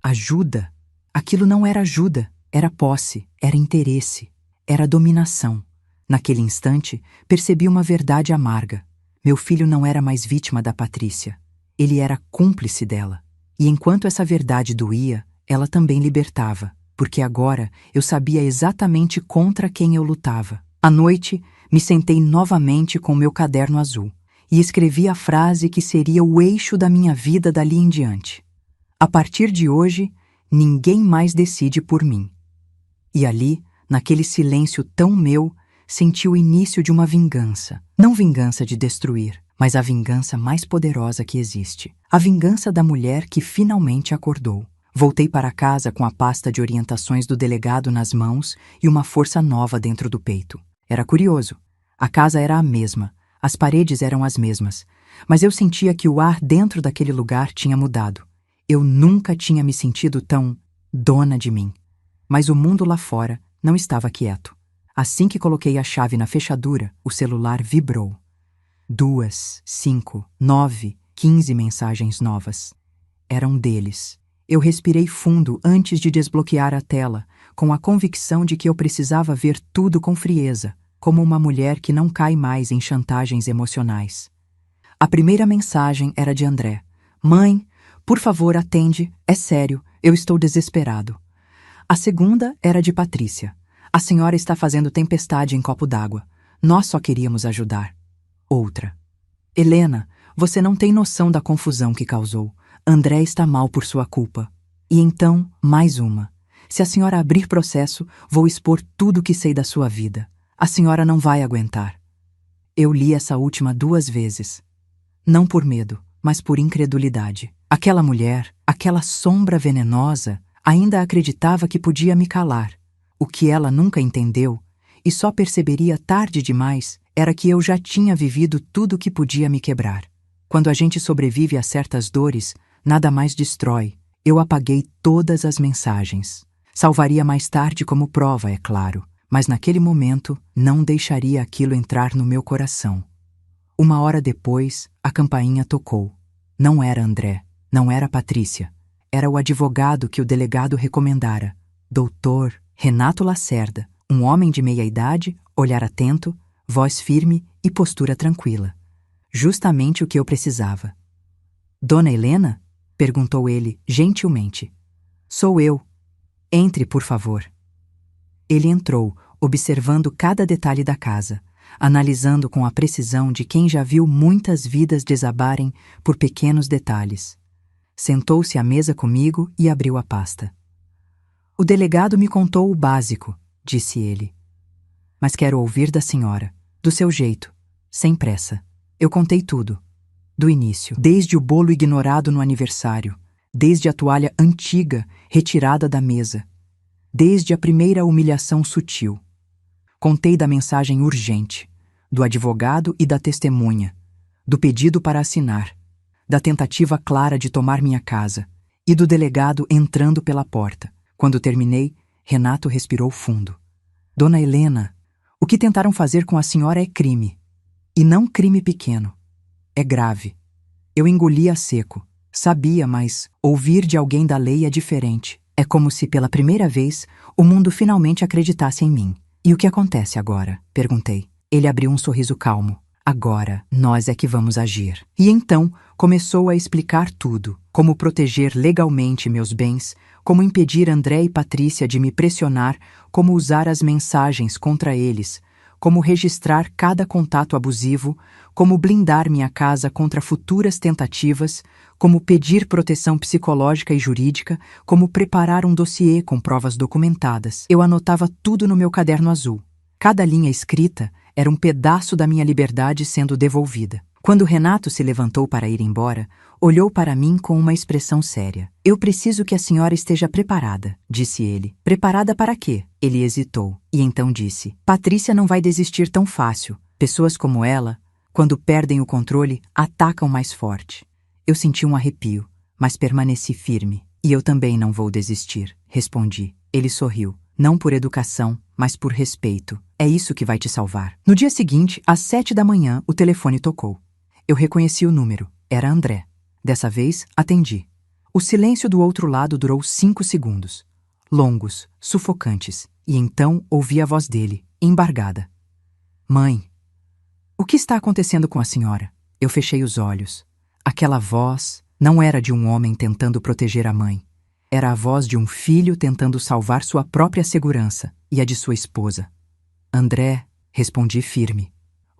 Ajuda? Aquilo não era ajuda. Era posse, era interesse, era dominação. Naquele instante, percebi uma verdade amarga. Meu filho não era mais vítima da Patrícia. Ele era cúmplice dela. E enquanto essa verdade doía, ela também libertava, porque agora eu sabia exatamente contra quem eu lutava. À noite, me sentei novamente com meu caderno azul e escrevi a frase que seria o eixo da minha vida dali em diante. A partir de hoje, ninguém mais decide por mim. E ali, naquele silêncio tão meu, senti o início de uma vingança. Não vingança de destruir, mas a vingança mais poderosa que existe. A vingança da mulher que finalmente acordou. Voltei para casa com a pasta de orientações do delegado nas mãos e uma força nova dentro do peito. Era curioso. A casa era a mesma, as paredes eram as mesmas, mas eu sentia que o ar dentro daquele lugar tinha mudado. Eu nunca tinha me sentido tão dona de mim. Mas o mundo lá fora não estava quieto. Assim que coloquei a chave na fechadura, o celular vibrou. 2, 5, 9, 15 mensagens novas. Eram deles. Eu respirei fundo antes de desbloquear a tela, com a convicção de que eu precisava ver tudo com frieza, como uma mulher que não cai mais em chantagens emocionais. A primeira mensagem era de André. Mãe, por favor, atende. É sério, eu estou desesperado. A segunda era de Patrícia. A senhora está fazendo tempestade em copo d'água. Nós só queríamos ajudar. Outra. Helena, você não tem noção da confusão que causou. André está mal por sua culpa. E então, mais uma. Se a senhora abrir processo, vou expor tudo o que sei da sua vida. A senhora não vai aguentar. Eu li essa última 2 vezes. Não por medo, mas por incredulidade. Aquela mulher, aquela sombra venenosa, ainda acreditava que podia me calar. O que ela nunca entendeu, e só perceberia tarde demais, era que eu já tinha vivido tudo o que podia me quebrar. Quando a gente sobrevive a certas dores, nada mais destrói. Eu apaguei todas as mensagens. Salvaria mais tarde como prova, é claro, mas naquele momento não deixaria aquilo entrar no meu coração. 1 hora depois, a campainha tocou. Não era André, não era Patrícia. Era o advogado que o delegado recomendara. Doutor Renato Lacerda, um homem de meia-idade, olhar atento, voz firme e postura tranquila. Justamente o que eu precisava. Dona Helena? Perguntou ele, gentilmente. Sou eu. Entre, por favor. Ele entrou, observando cada detalhe da casa, analisando com a precisão de quem já viu muitas vidas desabarem por pequenos detalhes. Sentou-se à mesa comigo e abriu a pasta. O delegado me contou o básico, disse ele. Mas quero ouvir da senhora, do seu jeito, sem pressa. Eu contei tudo. Do início, desde o bolo ignorado no aniversário, desde a toalha antiga retirada da mesa, desde a primeira humilhação sutil. Contei da mensagem urgente, do advogado e da testemunha, do pedido para assinar, da tentativa clara de tomar minha casa e do delegado entrando pela porta. Quando terminei, Renato respirou fundo. Dona Helena, o que tentaram fazer com a senhora é crime. E não crime pequeno. É grave. Eu engoli a seco. Sabia, mas ouvir de alguém da lei é diferente. É como se, pela primeira vez, o mundo finalmente acreditasse em mim. E o que acontece agora? Perguntei. Ele abriu um sorriso calmo. Agora, nós é que vamos agir. E então, começou a explicar tudo. Como proteger legalmente meus bens, como impedir André e Patrícia de me pressionar, como usar as mensagens contra eles, como registrar cada contato abusivo, como blindar minha casa contra futuras tentativas, como pedir proteção psicológica e jurídica, como preparar um dossiê com provas documentadas. Eu anotava tudo no meu caderno azul. Cada linha escrita era um pedaço da minha liberdade sendo devolvida. Quando Renato se levantou para ir embora, olhou para mim com uma expressão séria. Eu preciso que a senhora esteja preparada, disse ele. Preparada para quê? Ele hesitou, e então disse. Patrícia não vai desistir tão fácil. Pessoas como ela, quando perdem o controle, atacam mais forte. Eu senti um arrepio, mas permaneci firme. E eu também não vou desistir, respondi. Ele sorriu. Não por educação, mas por respeito. É isso que vai te salvar. No dia seguinte, às 7 da manhã, o telefone tocou. Eu reconheci o número. Era André. Dessa vez, atendi. O silêncio do outro lado durou 5 segundos. Longos, sufocantes. E então ouvi a voz dele, embargada. Mãe, o que está acontecendo com a senhora? Eu fechei os olhos. Aquela voz não era de um homem tentando proteger a mãe. Era a voz de um filho tentando salvar sua própria segurança e a de sua esposa. André, respondi firme.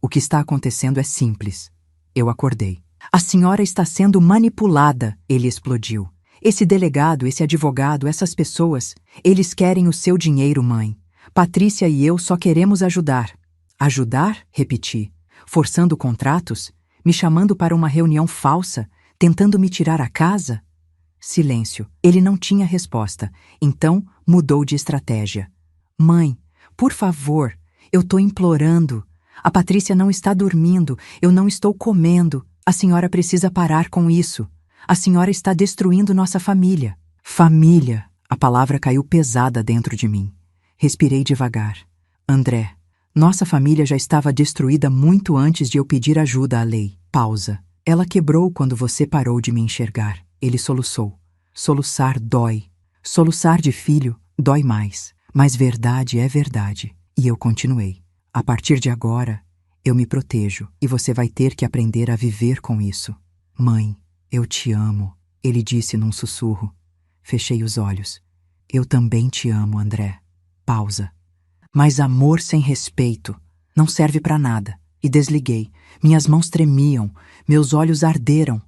O que está acontecendo é simples. Eu acordei. A senhora está sendo manipulada, ele explodiu. Esse delegado, esse advogado, essas pessoas, eles querem o seu dinheiro, mãe. Patrícia e eu só queremos ajudar. Ajudar? Repeti. Forçando contratos? Me chamando para uma reunião falsa? Tentando me tirar a casa? Silêncio. Ele não tinha resposta. Então, mudou de estratégia. Mãe, por favor, eu tô implorando. A Patrícia não está dormindo, eu não estou comendo. A senhora precisa parar com isso. A senhora está destruindo nossa família. Família. A palavra caiu pesada dentro de mim. Respirei devagar. André, nossa família já estava destruída muito antes de eu pedir ajuda à lei. Pausa. Ela quebrou quando você parou de me enxergar. Ele soluçou. Soluçar dói. Soluçar de filho dói mais. Mas verdade é verdade. E eu continuei. A partir de agora, eu me protejo e você vai ter que aprender a viver com isso. Mãe, eu te amo, ele disse num sussurro. Fechei os olhos. Eu também te amo, André. Pausa. Mas amor sem respeito não serve para nada. E desliguei. Minhas mãos tremiam, meus olhos arderam.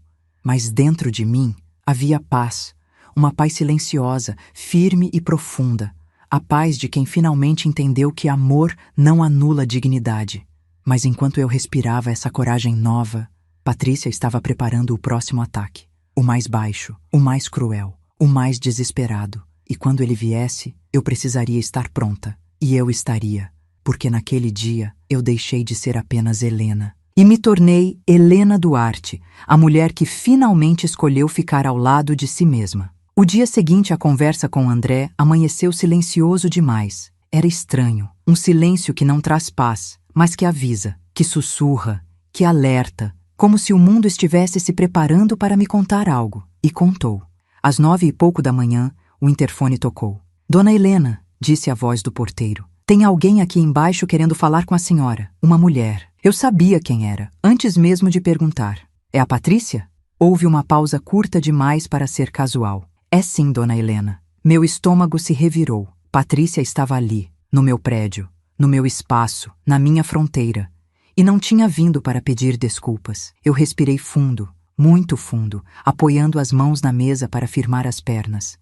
Mas dentro de mim havia paz. uma paz silenciosa, firme e profunda. A paz de quem finalmente entendeu que amor não anula dignidade. Mas enquanto eu respirava essa coragem nova, Patrícia estava preparando o próximo ataque. O mais baixo, o mais cruel, o mais desesperado. E quando ele viesse, eu precisaria estar pronta. E eu estaria, porque naquele dia eu deixei de ser apenas Helena. E me tornei Helena Duarte, a mulher que finalmente escolheu ficar ao lado de si mesma. O dia seguinte à conversa com André amanheceu silencioso demais. Era estranho, um silêncio que não traz paz, mas que avisa, que sussurra, que alerta, como se o mundo estivesse se preparando para me contar algo. E contou. Às 9h pouco da manhã, o interfone tocou. Dona Helena, disse a voz do porteiro. Tem alguém aqui embaixo querendo falar com a senhora. Uma mulher. Eu sabia quem era, antes mesmo de perguntar. É a Patrícia? Houve uma pausa curta demais para ser casual. É sim, Dona Helena. Meu estômago se revirou. Patrícia estava ali, no meu prédio, no meu espaço, na minha fronteira. E não tinha vindo para pedir desculpas. Eu respirei fundo, muito fundo, apoiando as mãos na mesa para firmar as pernas.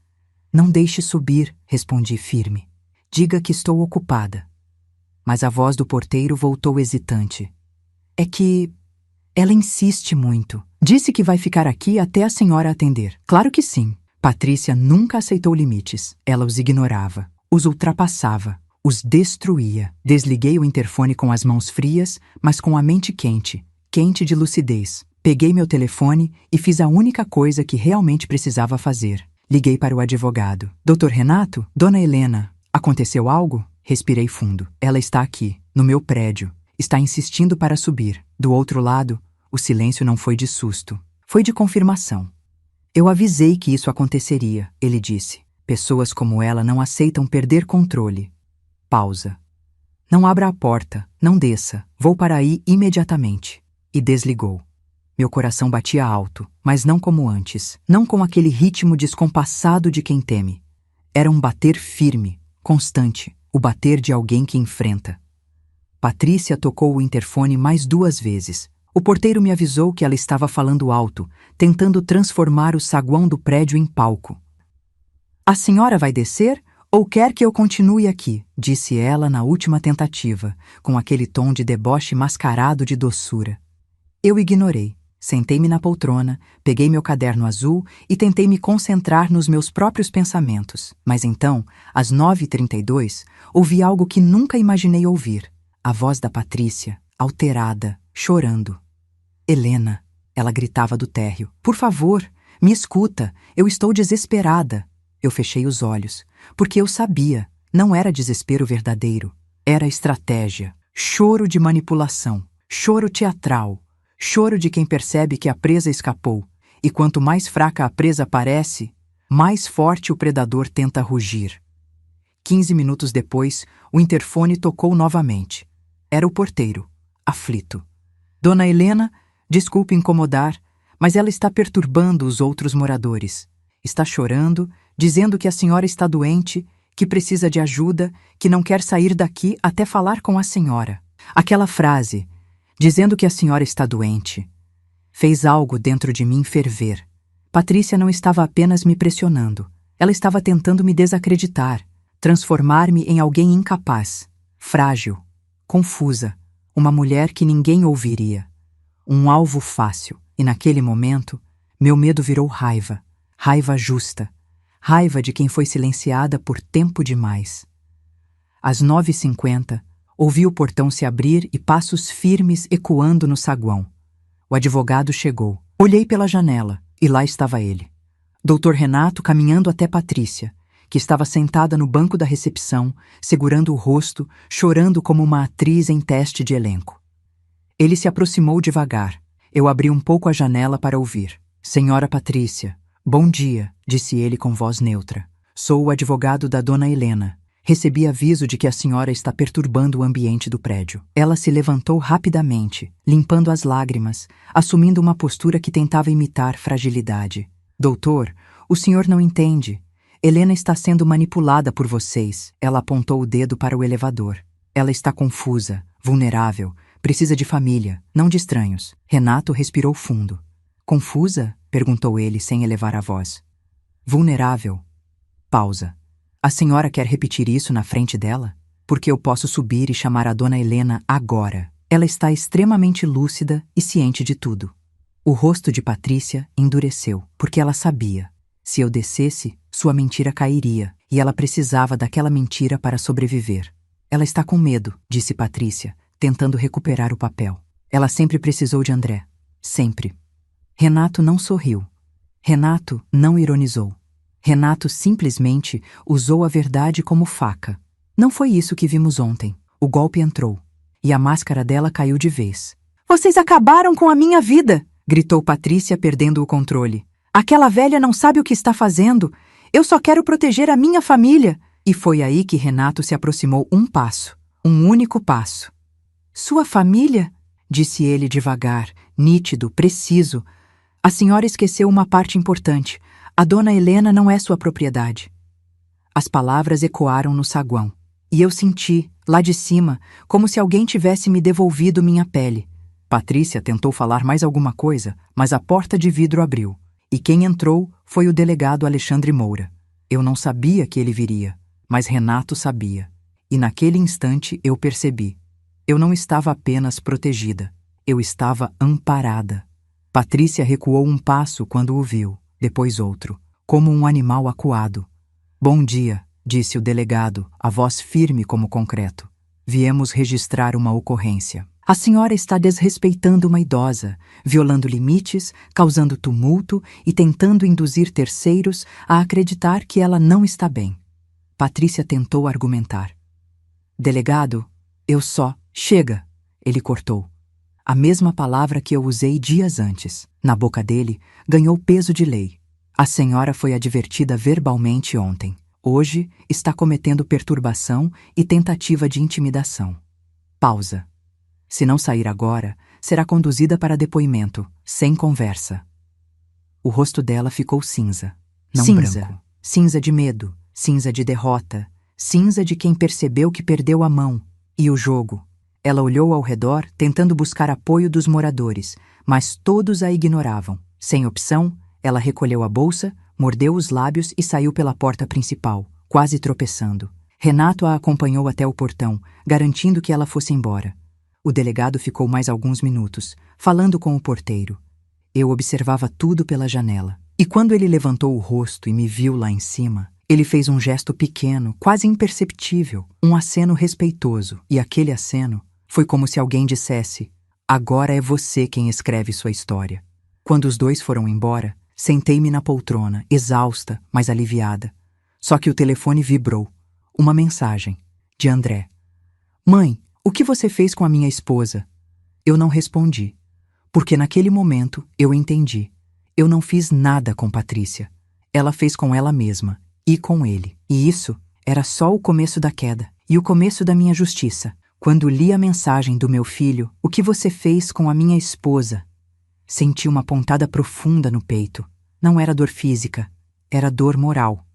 Não deixe subir, respondi firme. Diga que estou ocupada. Mas a voz do porteiro voltou hesitante. É que ela insiste muito. Disse que vai ficar aqui até a senhora atender. Claro que sim. Patrícia nunca aceitou limites. Ela os ignorava, os ultrapassava, os destruía. Desliguei o interfone com as mãos frias, mas com a mente quente, quente de lucidez. Peguei meu telefone e fiz a única coisa que realmente precisava fazer. Liguei para o advogado. Doutor Renato? Dona Helena, aconteceu algo? Respirei fundo. Ela está aqui, no meu prédio. Está insistindo para subir. Do outro lado, o silêncio não foi de susto. Foi de confirmação. Eu avisei que isso aconteceria, ele disse. Pessoas como ela não aceitam perder controle. Pausa. Não abra a porta, não desça. Vou para aí imediatamente. E desligou. Meu coração batia alto, mas não como antes. Não com aquele ritmo descompassado de quem teme. Era um bater firme, constante. O bater de alguém que enfrenta. Patrícia tocou o interfone mais 2 vezes. O porteiro me avisou que ela estava falando alto, tentando transformar o saguão do prédio em palco. A senhora vai descer ou quer que eu continue aqui? Disse ela na última tentativa, com aquele tom de deboche mascarado de doçura. Eu ignorei. Sentei-me na poltrona, peguei meu caderno azul e tentei me concentrar nos meus próprios pensamentos. Mas então, às 9h32, ouvi algo que nunca imaginei ouvir. A voz da Patrícia, alterada, chorando. Helena, ela gritava do térreo. Por favor, me escuta, eu estou desesperada. Eu fechei os olhos, porque eu sabia, não era desespero verdadeiro, era estratégia, choro de manipulação, choro teatral, choro de quem percebe que a presa escapou, e quanto mais fraca a presa parece, mais forte o predador tenta rugir. 15 minutos depois, o interfone tocou novamente. Era o porteiro, aflito. Dona Helena, desculpe incomodar, mas ela está perturbando os outros moradores. Está chorando, dizendo que a senhora está doente, que precisa de ajuda, que não quer sair daqui até falar com a senhora. Aquela frase, dizendo que a senhora está doente, fez algo dentro de mim ferver. Patrícia não estava apenas me pressionando. Ela estava tentando me desacreditar, transformar-me em alguém incapaz, frágil, confusa, uma mulher que ninguém ouviria. Um alvo fácil, e naquele momento, meu medo virou raiva, raiva justa, raiva de quem foi silenciada por tempo demais. Às 9h50, ouvi o portão se abrir e passos firmes ecoando no saguão. O advogado chegou. Olhei pela janela, e lá estava ele. Doutor Renato caminhando até Patrícia, que estava sentada no banco da recepção, segurando o rosto, chorando como uma atriz em teste de elenco. Ele se aproximou devagar. Eu abri um pouco a janela para ouvir. Senhora Patrícia, bom dia, disse ele com voz neutra. Sou o advogado da dona Helena. Recebi aviso de que a senhora está perturbando o ambiente do prédio. Ela se levantou rapidamente, limpando as lágrimas, assumindo uma postura que tentava imitar fragilidade. Doutor, o senhor não entende. Helena está sendo manipulada por vocês. Ela apontou o dedo para o elevador. Ela está confusa, vulnerável, precisa de família, não de estranhos. Renato respirou fundo. Confusa? Perguntou ele sem elevar a voz. Vulnerável. Pausa. A senhora quer repetir isso na frente dela? Porque eu posso subir e chamar a dona Helena agora. Ela está extremamente lúcida e ciente de tudo. O rosto de Patrícia endureceu, porque ela sabia. Se eu descesse, sua mentira cairia, e ela precisava daquela mentira para sobreviver. Ela está com medo, disse Patrícia, tentando recuperar o papel. Ela sempre precisou de André. Sempre. Renato não sorriu. Renato não ironizou. Renato simplesmente usou a verdade como faca. Não foi isso que vimos ontem. O golpe entrou, e a máscara dela caiu de vez. Vocês acabaram com a minha vida! Gritou Patrícia, perdendo o controle. Aquela velha não sabe o que está fazendo. Eu só quero proteger a minha família. E foi aí que Renato se aproximou um passo. Um único passo. Sua família? Disse ele devagar, nítido, preciso. A senhora esqueceu uma parte importante. A dona Helena não é sua propriedade. As palavras ecoaram no saguão. E eu senti, lá de cima, como se alguém tivesse me devolvido minha pele. Patrícia tentou falar mais alguma coisa, mas a porta de vidro abriu. E quem entrou foi o delegado Alexandre Moura. Eu não sabia que ele viria, mas Renato sabia. E naquele instante eu percebi. Eu não estava apenas protegida. Eu estava amparada. Patrícia recuou um passo quando o viu, depois outro, como um animal acuado. Bom dia, disse o delegado, a voz firme como concreto. Viemos registrar uma ocorrência. A senhora está desrespeitando uma idosa, violando limites, causando tumulto e tentando induzir terceiros a acreditar que ela não está bem. Patrícia tentou argumentar. Delegado, eu só... Chega! Ele cortou. A mesma palavra que eu usei dias antes. Na boca dele, ganhou peso de lei. A senhora foi advertida verbalmente ontem. Hoje está cometendo perturbação e tentativa de intimidação. Pausa. Se não sair agora, será conduzida para depoimento, sem conversa. O rosto dela ficou cinza, não branco. Cinza de medo, cinza de derrota, cinza de quem percebeu que perdeu a mão. E o jogo? Ela olhou ao redor, tentando buscar apoio dos moradores, mas todos a ignoravam. Sem opção, ela recolheu a bolsa, mordeu os lábios e saiu pela porta principal, quase tropeçando. Renato a acompanhou até o portão, garantindo que ela fosse embora. O delegado ficou mais alguns minutos, falando com o porteiro. Eu observava tudo pela janela. E quando ele levantou o rosto e me viu lá em cima, ele fez um gesto pequeno, quase imperceptível, um aceno respeitoso. E aquele aceno foi como se alguém dissesse: agora é você quem escreve sua história. Quando os dois foram embora, sentei-me na poltrona, exausta, mas aliviada. Só que o telefone vibrou. Uma mensagem, de André. Mãe, o que você fez com a minha esposa? Eu não respondi, porque naquele momento eu entendi. Eu não fiz nada com Patrícia. Ela fez com ela mesma, e com ele. E isso era só o começo da queda, e o começo da minha justiça. Quando li a mensagem do meu filho, o que você fez com a minha esposa? Senti uma pontada profunda no peito. Não era dor física, era dor moral.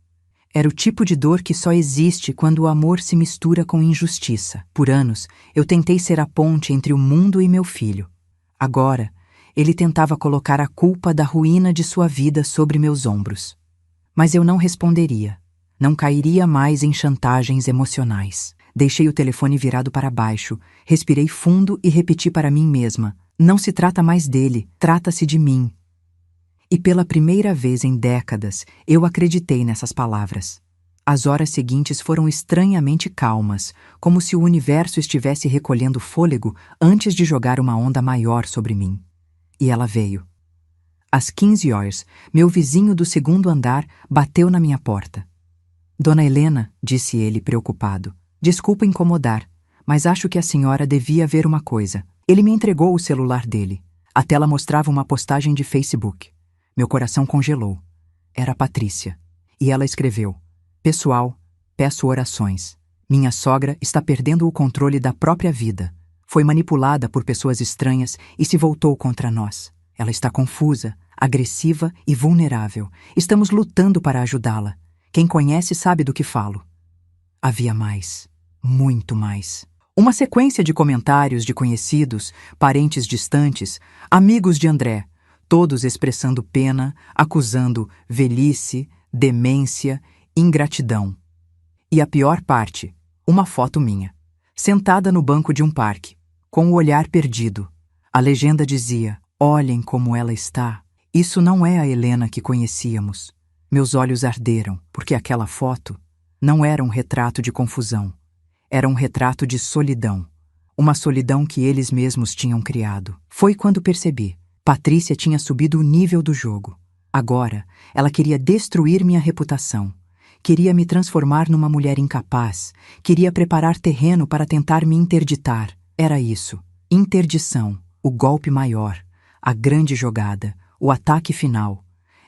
Era o tipo de dor que só existe quando o amor se mistura com injustiça. Por anos, eu tentei ser a ponte entre o mundo e meu filho. Agora, ele tentava colocar a culpa da ruína de sua vida sobre meus ombros. Mas eu não responderia. Não cairia mais em chantagens emocionais. Deixei o telefone virado para baixo, respirei fundo e repeti para mim mesma: não se trata mais dele, trata-se de mim. E pela primeira vez em décadas, eu acreditei nessas palavras. As horas seguintes foram estranhamente calmas, como se o universo estivesse recolhendo fôlego antes de jogar uma onda maior sobre mim. E ela veio. Às 15 horas, meu vizinho do segundo andar bateu na minha porta. Dona Helena, disse ele preocupado, desculpa incomodar, mas acho que a senhora devia ver uma coisa. Ele me entregou o celular dele. A tela mostrava uma postagem de Facebook. Meu coração congelou. Era a Patrícia. E ela escreveu: pessoal, peço orações. Minha sogra está perdendo o controle da própria vida. Foi manipulada por pessoas estranhas e se voltou contra nós. Ela está confusa, agressiva e vulnerável. Estamos lutando para ajudá-la. Quem conhece sabe do que falo. Havia mais. Muito mais. Uma sequência de comentários de conhecidos, parentes distantes, amigos de André, todos expressando pena, acusando velhice, demência, ingratidão. E a pior parte, uma foto minha, sentada no banco de um parque, com o olhar perdido. A legenda dizia: olhem como ela está. Isso não é a Helena que conhecíamos. Meus olhos arderam, porque aquela foto não era um retrato de confusão. Era um retrato de solidão. Uma solidão que eles mesmos tinham criado. Foi quando percebi. Patrícia tinha subido o nível do jogo. Agora, ela queria destruir minha reputação. Queria me transformar numa mulher incapaz. Queria preparar terreno para tentar me interditar. Era isso. Interdição. O golpe maior. A grande jogada. O ataque final.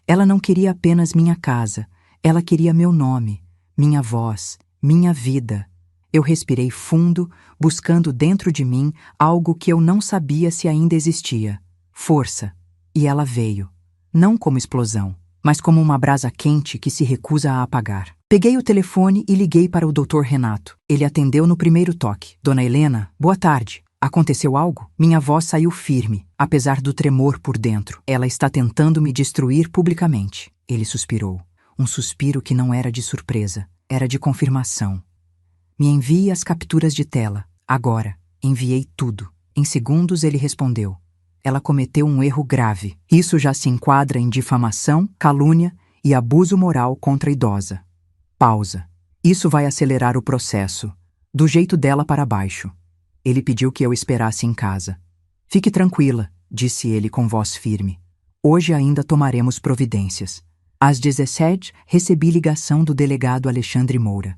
Ela não queria apenas minha casa. Ela queria meu nome, minha voz, minha vida. Eu respirei fundo, buscando dentro de mim algo que eu não sabia se ainda existia. Força. E ela veio. Não como explosão, mas como uma brasa quente que se recusa a apagar. Peguei o telefone e liguei para o Dr. Renato. Ele atendeu no primeiro toque. Dona Helena, boa tarde. Aconteceu algo? Minha voz saiu firme, apesar do tremor por dentro. Ela está tentando me destruir publicamente. Ele suspirou. Um suspiro que não era de surpresa, era de confirmação. Me envie as capturas de tela. Agora. Enviei tudo. Em segundos ele respondeu. Ela cometeu um erro grave. Isso já se enquadra em difamação, calúnia e abuso moral contra a idosa. Pausa. Isso vai acelerar o processo. Do jeito dela para baixo. Ele pediu que eu esperasse em casa. Fique tranquila, disse ele com voz firme. Hoje ainda tomaremos providências. Às 17, recebi ligação do delegado Alexandre Moura.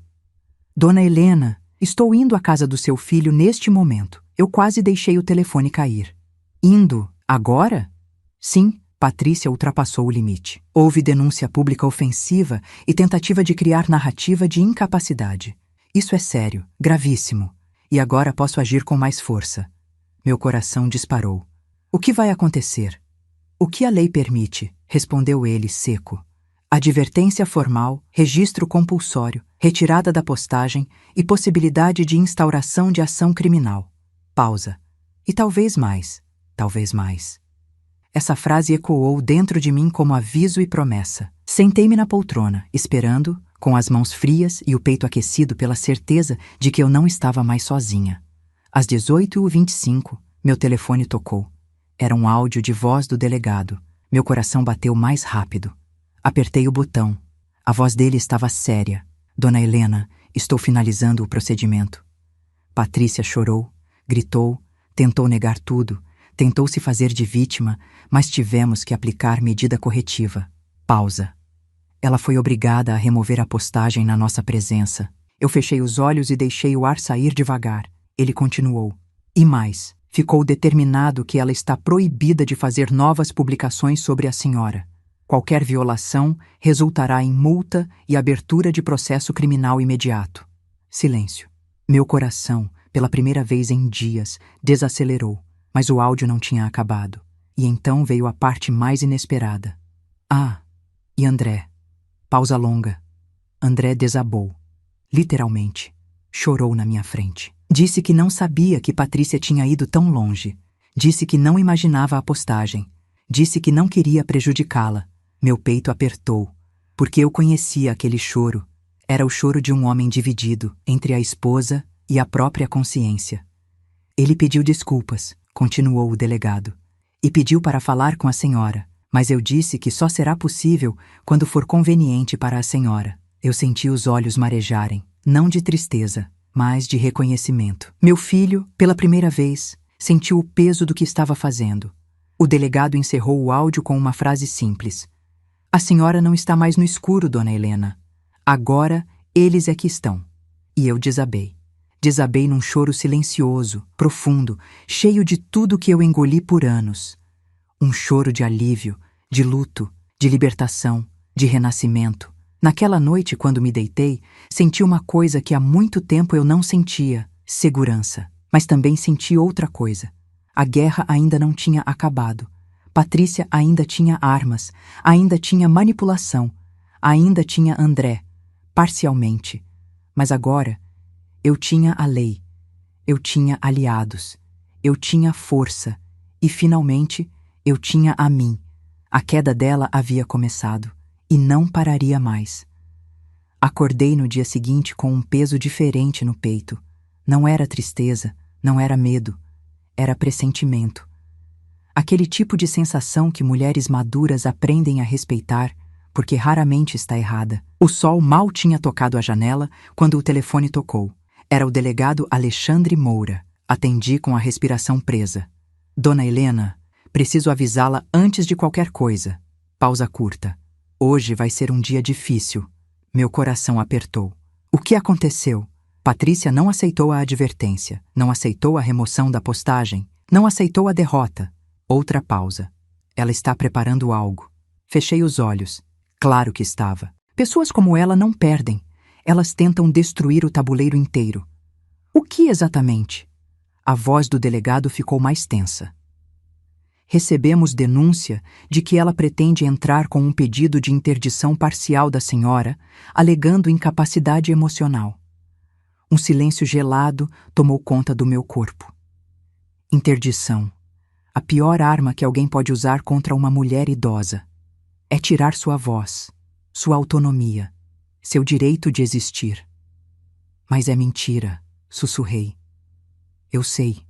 Dona Helena, estou indo à casa do seu filho neste momento. Eu quase deixei o telefone cair. Indo? Agora? Sim, Patrícia ultrapassou o limite. Houve denúncia pública ofensiva e tentativa de criar narrativa de incapacidade. Isso é sério, gravíssimo. E agora posso agir com mais força. Meu coração disparou. O que vai acontecer? O que a lei permite? Respondeu ele, seco. Advertência formal, registro compulsório, retirada da postagem e possibilidade de instauração de ação criminal. Pausa. E talvez mais. Talvez mais. Essa frase ecoou dentro de mim como aviso e promessa. Sentei-me na poltrona, esperando, com as mãos frias e o peito aquecido pela certeza de que eu não estava mais sozinha. Às 18h25, meu telefone tocou. Era um áudio de voz do delegado. Meu coração bateu mais rápido. Apertei o botão. A voz dele estava séria. Dona Helena, estou finalizando o procedimento. Patrícia chorou, gritou, tentou negar tudo, tentou se fazer de vítima, mas tivemos que aplicar medida corretiva. Pausa. Ela foi obrigada a remover a postagem na nossa presença. Eu fechei os olhos e deixei o ar sair devagar. Ele continuou. E mais, ficou determinado que ela está proibida de fazer novas publicações sobre a senhora. Qualquer violação resultará em multa e abertura de processo criminal imediato. Silêncio. Meu coração, pela primeira vez em dias, desacelerou, mas o áudio não tinha acabado. E então veio a parte mais inesperada. Ah, e André? Pausa longa. André desabou. Literalmente. Chorou na minha frente. Disse que não sabia que Patrícia tinha ido tão longe. Disse que não imaginava a postagem. Disse que não queria prejudicá-la. Meu peito apertou, porque eu conhecia aquele choro. Era o choro de um homem dividido entre a esposa e a própria consciência. Ele pediu desculpas, continuou o delegado, e pediu para falar com a senhora. Mas eu disse que só será possível quando for conveniente para a senhora. Eu senti os olhos marejarem, não de tristeza, mas de reconhecimento. Meu filho, pela primeira vez, sentiu o peso do que estava fazendo. O delegado encerrou o áudio com uma frase simples. A senhora não está mais no escuro, dona Helena. Agora, eles é que estão. E eu desabei. Desabei num choro silencioso, profundo, cheio de tudo que eu engoli por anos. Um choro de alívio, de luto, de libertação, de renascimento. Naquela noite, quando me deitei, senti uma coisa que há muito tempo eu não sentia, segurança. Mas também senti outra coisa. A guerra ainda não tinha acabado. Patrícia ainda tinha armas, ainda tinha manipulação, ainda tinha André, parcialmente. Mas agora, eu tinha a lei, eu tinha aliados, eu tinha força e, finalmente, eu tinha a mim. A queda dela havia começado, e não pararia mais. Acordei no dia seguinte com um peso diferente no peito. Não era tristeza, não era medo, era pressentimento. Aquele tipo de sensação que mulheres maduras aprendem a respeitar, porque raramente está errada. O sol mal tinha tocado a janela quando o telefone tocou. Era o delegado Alexandre Moura. Atendi com a respiração presa. Dona Helena, preciso avisá-la antes de qualquer coisa. Pausa curta. Hoje vai ser um dia difícil. Meu coração apertou. O que aconteceu? Patrícia não aceitou a advertência, não aceitou a remoção da postagem, não aceitou a derrota. Outra pausa. Ela está preparando algo. Fechei os olhos. Claro que estava. Pessoas como ela não perdem. Elas tentam destruir o tabuleiro inteiro. O que exatamente? A voz do delegado ficou mais tensa. Recebemos denúncia de que ela pretende entrar com um pedido de interdição parcial da senhora, alegando incapacidade emocional. Um silêncio gelado tomou conta do meu corpo. Interdição. A pior arma que alguém pode usar contra uma mulher idosa. É tirar sua voz, sua autonomia, seu direito de existir. Mas é mentira, sussurrei. Eu sei.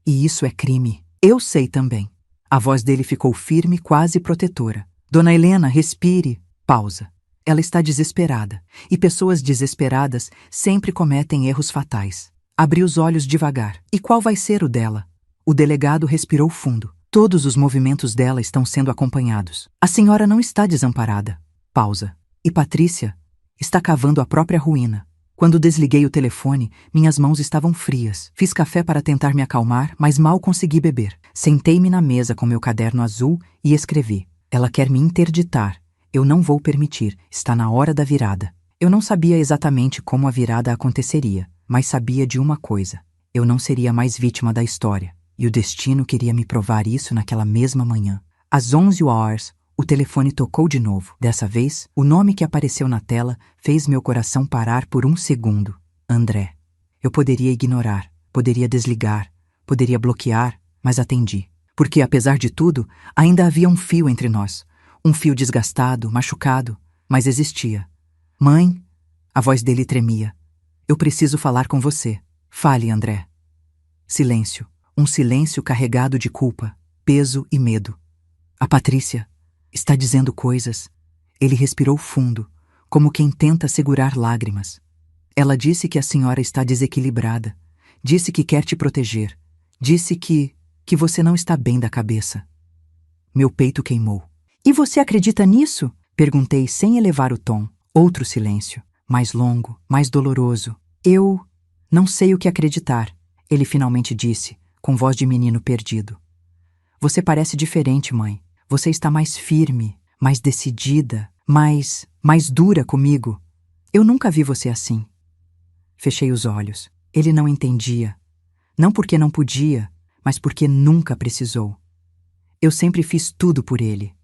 E isso é crime. Eu sei também. A voz dele ficou firme, quase protetora. Dona Helena, respire. Pausa. Ela está desesperada. E pessoas desesperadas sempre cometem erros fatais. Abri os olhos devagar. E qual vai ser o dela? O delegado respirou fundo. Todos os movimentos dela estão sendo acompanhados. A senhora não está desamparada. Pausa. E Patrícia está cavando a própria ruína. Quando desliguei o telefone, minhas mãos estavam frias. Fiz café para tentar me acalmar, mas mal consegui beber. Sentei-me na mesa com meu caderno azul e escrevi. Ela quer me interditar. Eu não vou permitir. Está na hora da virada. Eu não sabia exatamente como a virada aconteceria, mas sabia de uma coisa. Eu não seria mais vítima da história. E o destino queria me provar isso naquela mesma manhã. Às 11h, o telefone tocou de novo. Dessa vez, o nome que apareceu na tela fez meu coração parar por um segundo. André. Eu poderia ignorar, poderia desligar, poderia bloquear, mas atendi. Porque, apesar de tudo, ainda havia um fio entre nós. Um fio desgastado, machucado, mas existia. Mãe, a voz dele tremia. Eu preciso falar com você. Fale, André. Silêncio. Um silêncio carregado de culpa, peso e medo. A Patrícia está dizendo coisas. Ele respirou fundo, como quem tenta segurar lágrimas. Ela disse que a senhora está desequilibrada. Disse que quer te proteger. Disse que você não está bem da cabeça. Meu peito queimou. E você acredita nisso? Perguntei sem elevar o tom. Outro silêncio, mais longo, mais doloroso. Eu não sei o que acreditar, ele finalmente disse, com voz de menino perdido. Você parece diferente, mãe. Você está mais firme, mais decidida, mais dura comigo. Eu nunca vi você assim. Fechei os olhos. Ele não entendia. Não porque não podia, mas porque nunca precisou. Eu sempre fiz tudo por ele.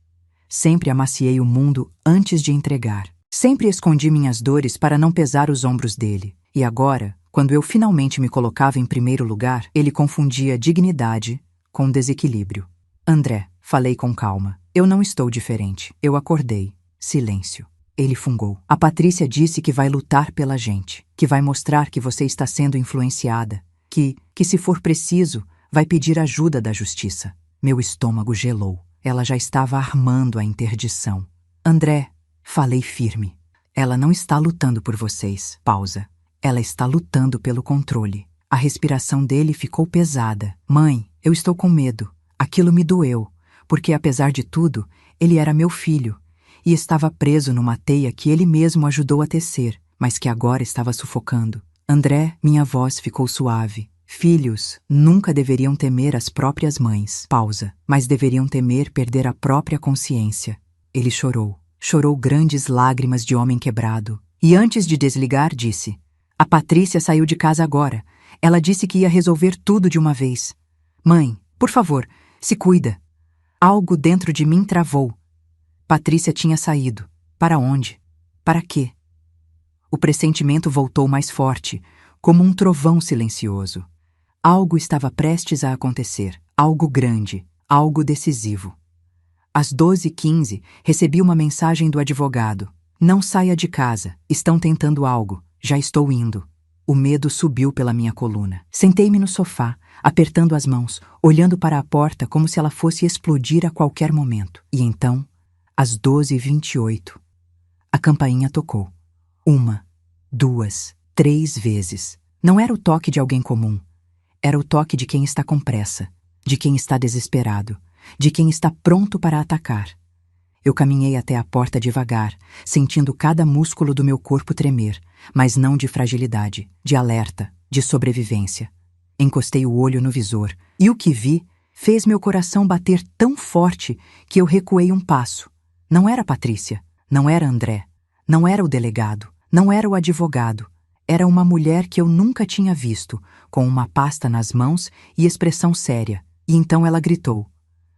Sempre amaciei o mundo antes de entregar. Sempre escondi minhas dores para não pesar os ombros dele. E agora, quando eu finalmente me colocava em primeiro lugar, ele confundia dignidade com desequilíbrio. André, falei com calma. Eu não estou diferente. Eu acordei. Silêncio. Ele fungou. A Patrícia disse que vai lutar pela gente, que vai mostrar que você está sendo influenciada, que se for preciso, vai pedir ajuda da justiça. Meu estômago gelou. Ela já estava armando a interdição. André, falei firme. Ela não está lutando por vocês. Pausa. Ela está lutando pelo controle. A respiração dele ficou pesada. Mãe, eu estou com medo. Aquilo me doeu, porque apesar de tudo, ele era meu filho e estava preso numa teia que ele mesmo ajudou a tecer, mas que agora estava sufocando. André, minha voz ficou suave. Filhos nunca deveriam temer as próprias mães. Pausa. Mas deveriam temer perder a própria consciência. Ele chorou. Chorou grandes lágrimas de homem quebrado. E antes de desligar, disse: A Patrícia saiu de casa agora. Ela disse que ia resolver tudo de uma vez. Mãe, por favor, se cuida. Algo dentro de mim travou. Patrícia tinha saído. Para onde? Para quê? O pressentimento voltou mais forte, como um trovão silencioso. Algo estava prestes a acontecer. Algo grande. Algo decisivo. Às 12h15, recebi uma mensagem do advogado. Não saia de casa, estão tentando algo, já estou indo. O medo subiu pela minha coluna. Sentei-me no sofá, apertando as mãos, olhando para a porta como se ela fosse explodir a qualquer momento. E então, às 12h28, a campainha tocou. 1, 2, 3 vezes. Não era o toque de alguém comum. Era o toque de quem está com pressa, de quem está desesperado, de quem está pronto para atacar. Eu caminhei até a porta devagar, sentindo cada músculo do meu corpo tremer, mas não de fragilidade, de alerta, de sobrevivência. Encostei o olho no visor, e o que vi fez meu coração bater tão forte que eu recuei um passo. Não era Patrícia, não era André, não era o delegado, não era o advogado. Era uma mulher que eu nunca tinha visto, com uma pasta nas mãos e expressão séria. E então ela gritou: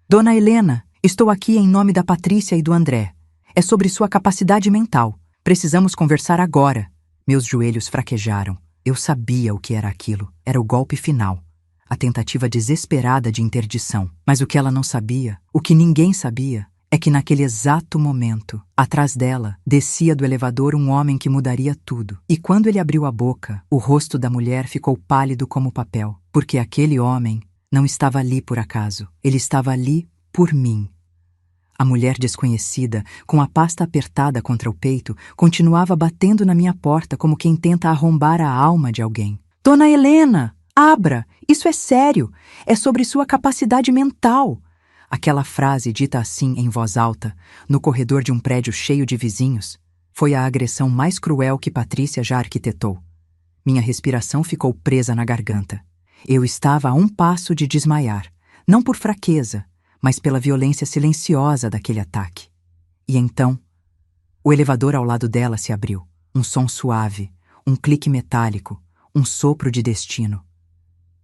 Dona Helena, estou aqui em nome da Patrícia e do André. É sobre sua capacidade mental. Precisamos conversar agora. Meus joelhos fraquejaram. Eu sabia o que era aquilo. Era o golpe final. A tentativa desesperada de interdição. Mas o que ela não sabia, o que ninguém sabia, é que naquele exato momento, atrás dela, descia do elevador um homem que mudaria tudo. E quando ele abriu a boca, o rosto da mulher ficou pálido como papel, porque aquele homem não estava ali por acaso. Ele estava ali por mim. A mulher desconhecida, com a pasta apertada contra o peito, continuava batendo na minha porta como quem tenta arrombar a alma de alguém. Dona Helena, abra! Isso é sério! É sobre sua capacidade mental! Aquela frase dita assim em voz alta, no corredor de um prédio cheio de vizinhos, foi a agressão mais cruel que Patrícia já arquitetou. Minha respiração ficou presa na garganta. Eu estava a um passo de desmaiar, não por fraqueza, mas pela violência silenciosa daquele ataque. E então, o elevador ao lado dela se abriu. Um som suave, um clique metálico, um sopro de destino.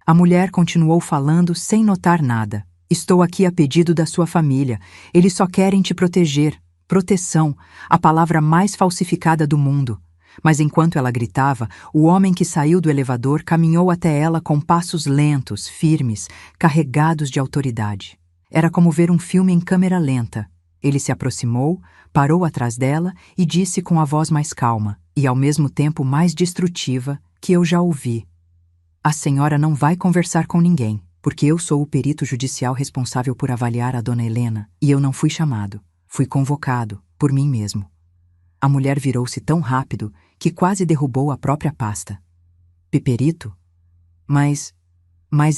A mulher continuou falando sem notar nada. Estou aqui a pedido da sua família. Eles só querem te proteger. Proteção, a palavra mais falsificada do mundo. Mas enquanto ela gritava, o homem que saiu do elevador caminhou até ela com passos lentos, firmes, carregados de autoridade. Era como ver um filme em câmera lenta. Ele se aproximou, parou atrás dela e disse com a voz mais calma, e ao mesmo tempo mais destrutiva, que eu já ouvi: A senhora não vai conversar com ninguém, porque eu sou o perito judicial responsável por avaliar a dona Helena, e eu não fui chamado, fui convocado, por mim mesmo. A mulher virou-se tão rápido que quase derrubou a própria pasta. Perito? Mas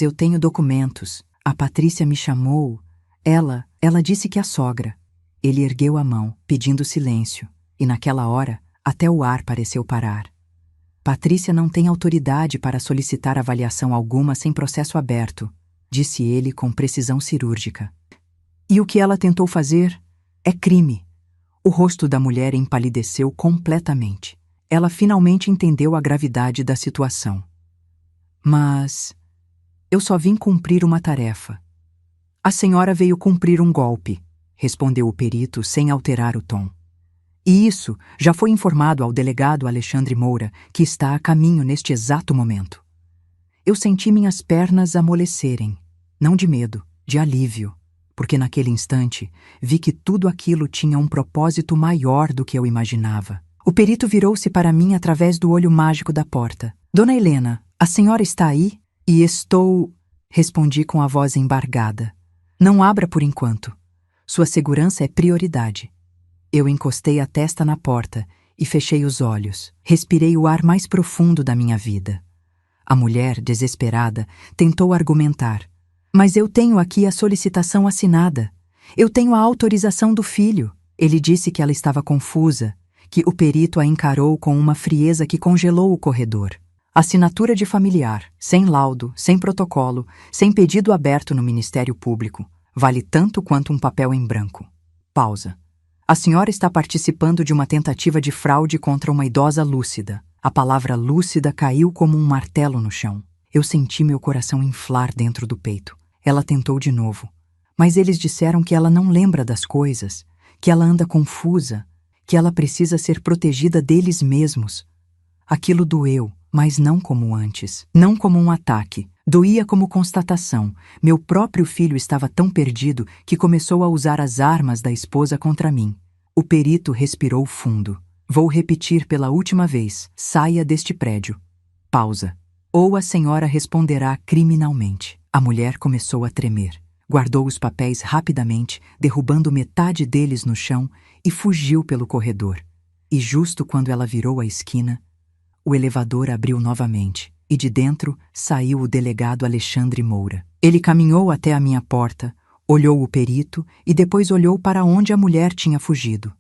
eu tenho documentos. A Patrícia me chamou. Ela disse que a sogra. Ele ergueu a mão, pedindo silêncio, e naquela hora, até o ar pareceu parar. Patrícia não tem autoridade para solicitar avaliação alguma sem processo aberto, disse ele com precisão cirúrgica. E o que ela tentou fazer é crime. O rosto da mulher empalideceu completamente. Ela finalmente entendeu a gravidade da situação. Mas eu só vim cumprir uma tarefa. A senhora veio cumprir um golpe, respondeu o perito sem alterar o tom. E isso já foi informado ao delegado Alexandre Moura, que está a caminho neste exato momento. Eu senti minhas pernas amolecerem, não de medo, de alívio, porque naquele instante vi que tudo aquilo tinha um propósito maior do que eu imaginava. O perito virou-se para mim através do olho mágico da porta. Dona Helena, a senhora está aí? E estou... Respondi com a voz embargada. Não abra por enquanto. Sua segurança é prioridade. Eu encostei a testa na porta e fechei os olhos. Respirei o ar mais profundo da minha vida. A mulher, desesperada, tentou argumentar. Mas eu tenho aqui a solicitação assinada. Eu tenho a autorização do filho. Ele disse que ela estava confusa, que o perito a encarou com uma frieza que congelou o corredor. Assinatura de familiar, sem laudo, sem protocolo, sem pedido aberto no Ministério Público. Vale tanto quanto um papel em branco. Pausa. A senhora está participando de uma tentativa de fraude contra uma idosa lúcida. A palavra lúcida caiu como um martelo no chão. Eu senti meu coração inflar dentro do peito. Ela tentou de novo. Mas eles disseram que ela não lembra das coisas, que ela anda confusa, que ela precisa ser protegida deles mesmos. Aquilo doeu, mas não como antes. Não como um ataque. Doía como constatação. Meu próprio filho estava tão perdido que começou a usar as armas da esposa contra mim. O perito respirou fundo. Vou repetir pela última vez. Saia deste prédio. Pausa. Ou a senhora responderá criminalmente. A mulher começou a tremer. Guardou os papéis rapidamente, derrubando metade deles no chão, e fugiu pelo corredor. E justo quando ela virou a esquina, o elevador abriu novamente, e de dentro saiu o delegado Alexandre Moura. Ele caminhou até a minha porta, olhou o perito e depois olhou para onde a mulher tinha fugido.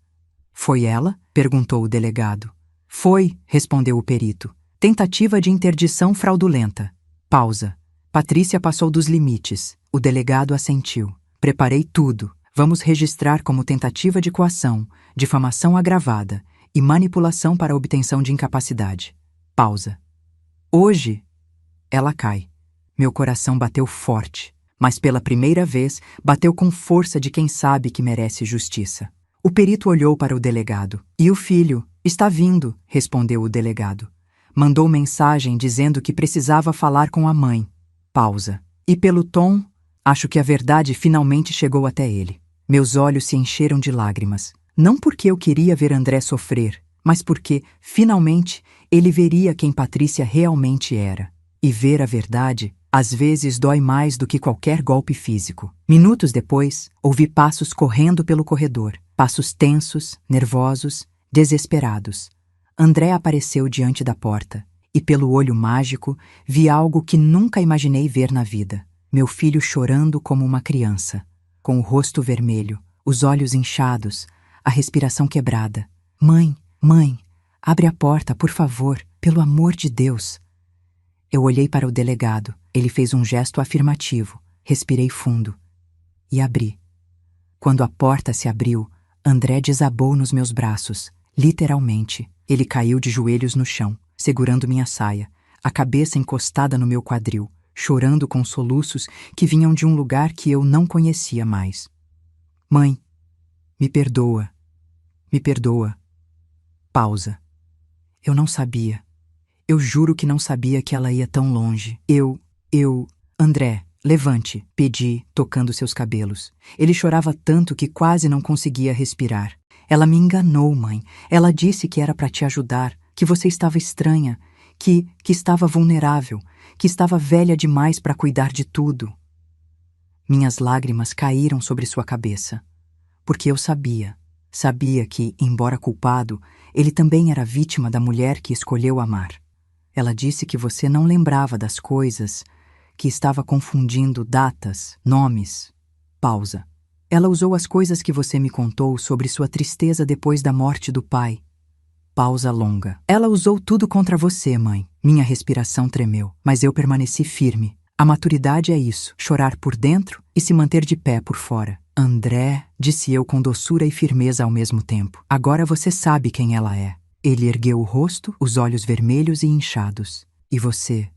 Foi ela? Perguntou o delegado. Foi, respondeu o perito. Tentativa de interdição fraudulenta. Pausa. Patrícia passou dos limites. O delegado assentiu. Preparei tudo. Vamos registrar como tentativa de coação, difamação agravada e manipulação para obtenção de incapacidade. Pausa. Hoje, ela cai. Meu coração bateu forte, mas pela primeira vez bateu com força de quem sabe que merece justiça. O perito olhou para o delegado. E o filho? Está vindo, respondeu o delegado. Mandou mensagem dizendo que precisava falar com a mãe. Pausa. E pelo tom, acho que a verdade finalmente chegou até ele. Meus olhos se encheram de lágrimas. Não porque eu queria ver André sofrer, mas porque, finalmente, ele veria quem Patrícia realmente era. E ver a verdade, às vezes, dói mais do que qualquer golpe físico. Minutos depois, ouvi passos correndo pelo corredor. Passos tensos, nervosos, desesperados. André apareceu diante da porta, e pelo olho mágico, vi algo que nunca imaginei ver na vida. Meu filho chorando como uma criança, com o rosto vermelho, os olhos inchados, a respiração quebrada. Mãe, mãe, abre a porta, por favor, pelo amor de Deus. Eu olhei para o delegado. Ele fez um gesto afirmativo. Respirei fundo e abri. Quando a porta se abriu, André desabou nos meus braços. Literalmente, ele caiu de joelhos no chão, segurando minha saia, a cabeça encostada no meu quadril, chorando com soluços que vinham de um lugar que eu não conhecia mais. Mãe, me perdoa. Me perdoa. Pausa. Eu não sabia. Eu juro que não sabia que ela ia tão longe. André, levante, pedi, tocando seus cabelos. Ele chorava tanto que quase não conseguia respirar. Ela me enganou, mãe. Ela disse que era para te ajudar, que você estava estranha, que estava vulnerável, que estava velha demais para cuidar de tudo. Minhas lágrimas caíram sobre sua cabeça, porque eu sabia que, embora culpado, ele também era vítima da mulher que escolheu amar. Ela disse que você não lembrava das coisas, que estava confundindo datas, nomes. Pausa. Ela usou as coisas que você me contou sobre sua tristeza depois da morte do pai. Pausa longa. Ela usou tudo contra você, mãe. Minha respiração tremeu, mas eu permaneci firme. A maturidade é isso, chorar por dentro e se manter de pé por fora. André, disse eu com doçura e firmeza ao mesmo tempo. Agora você sabe quem ela é. Ele ergueu o rosto, os olhos vermelhos e inchados. E você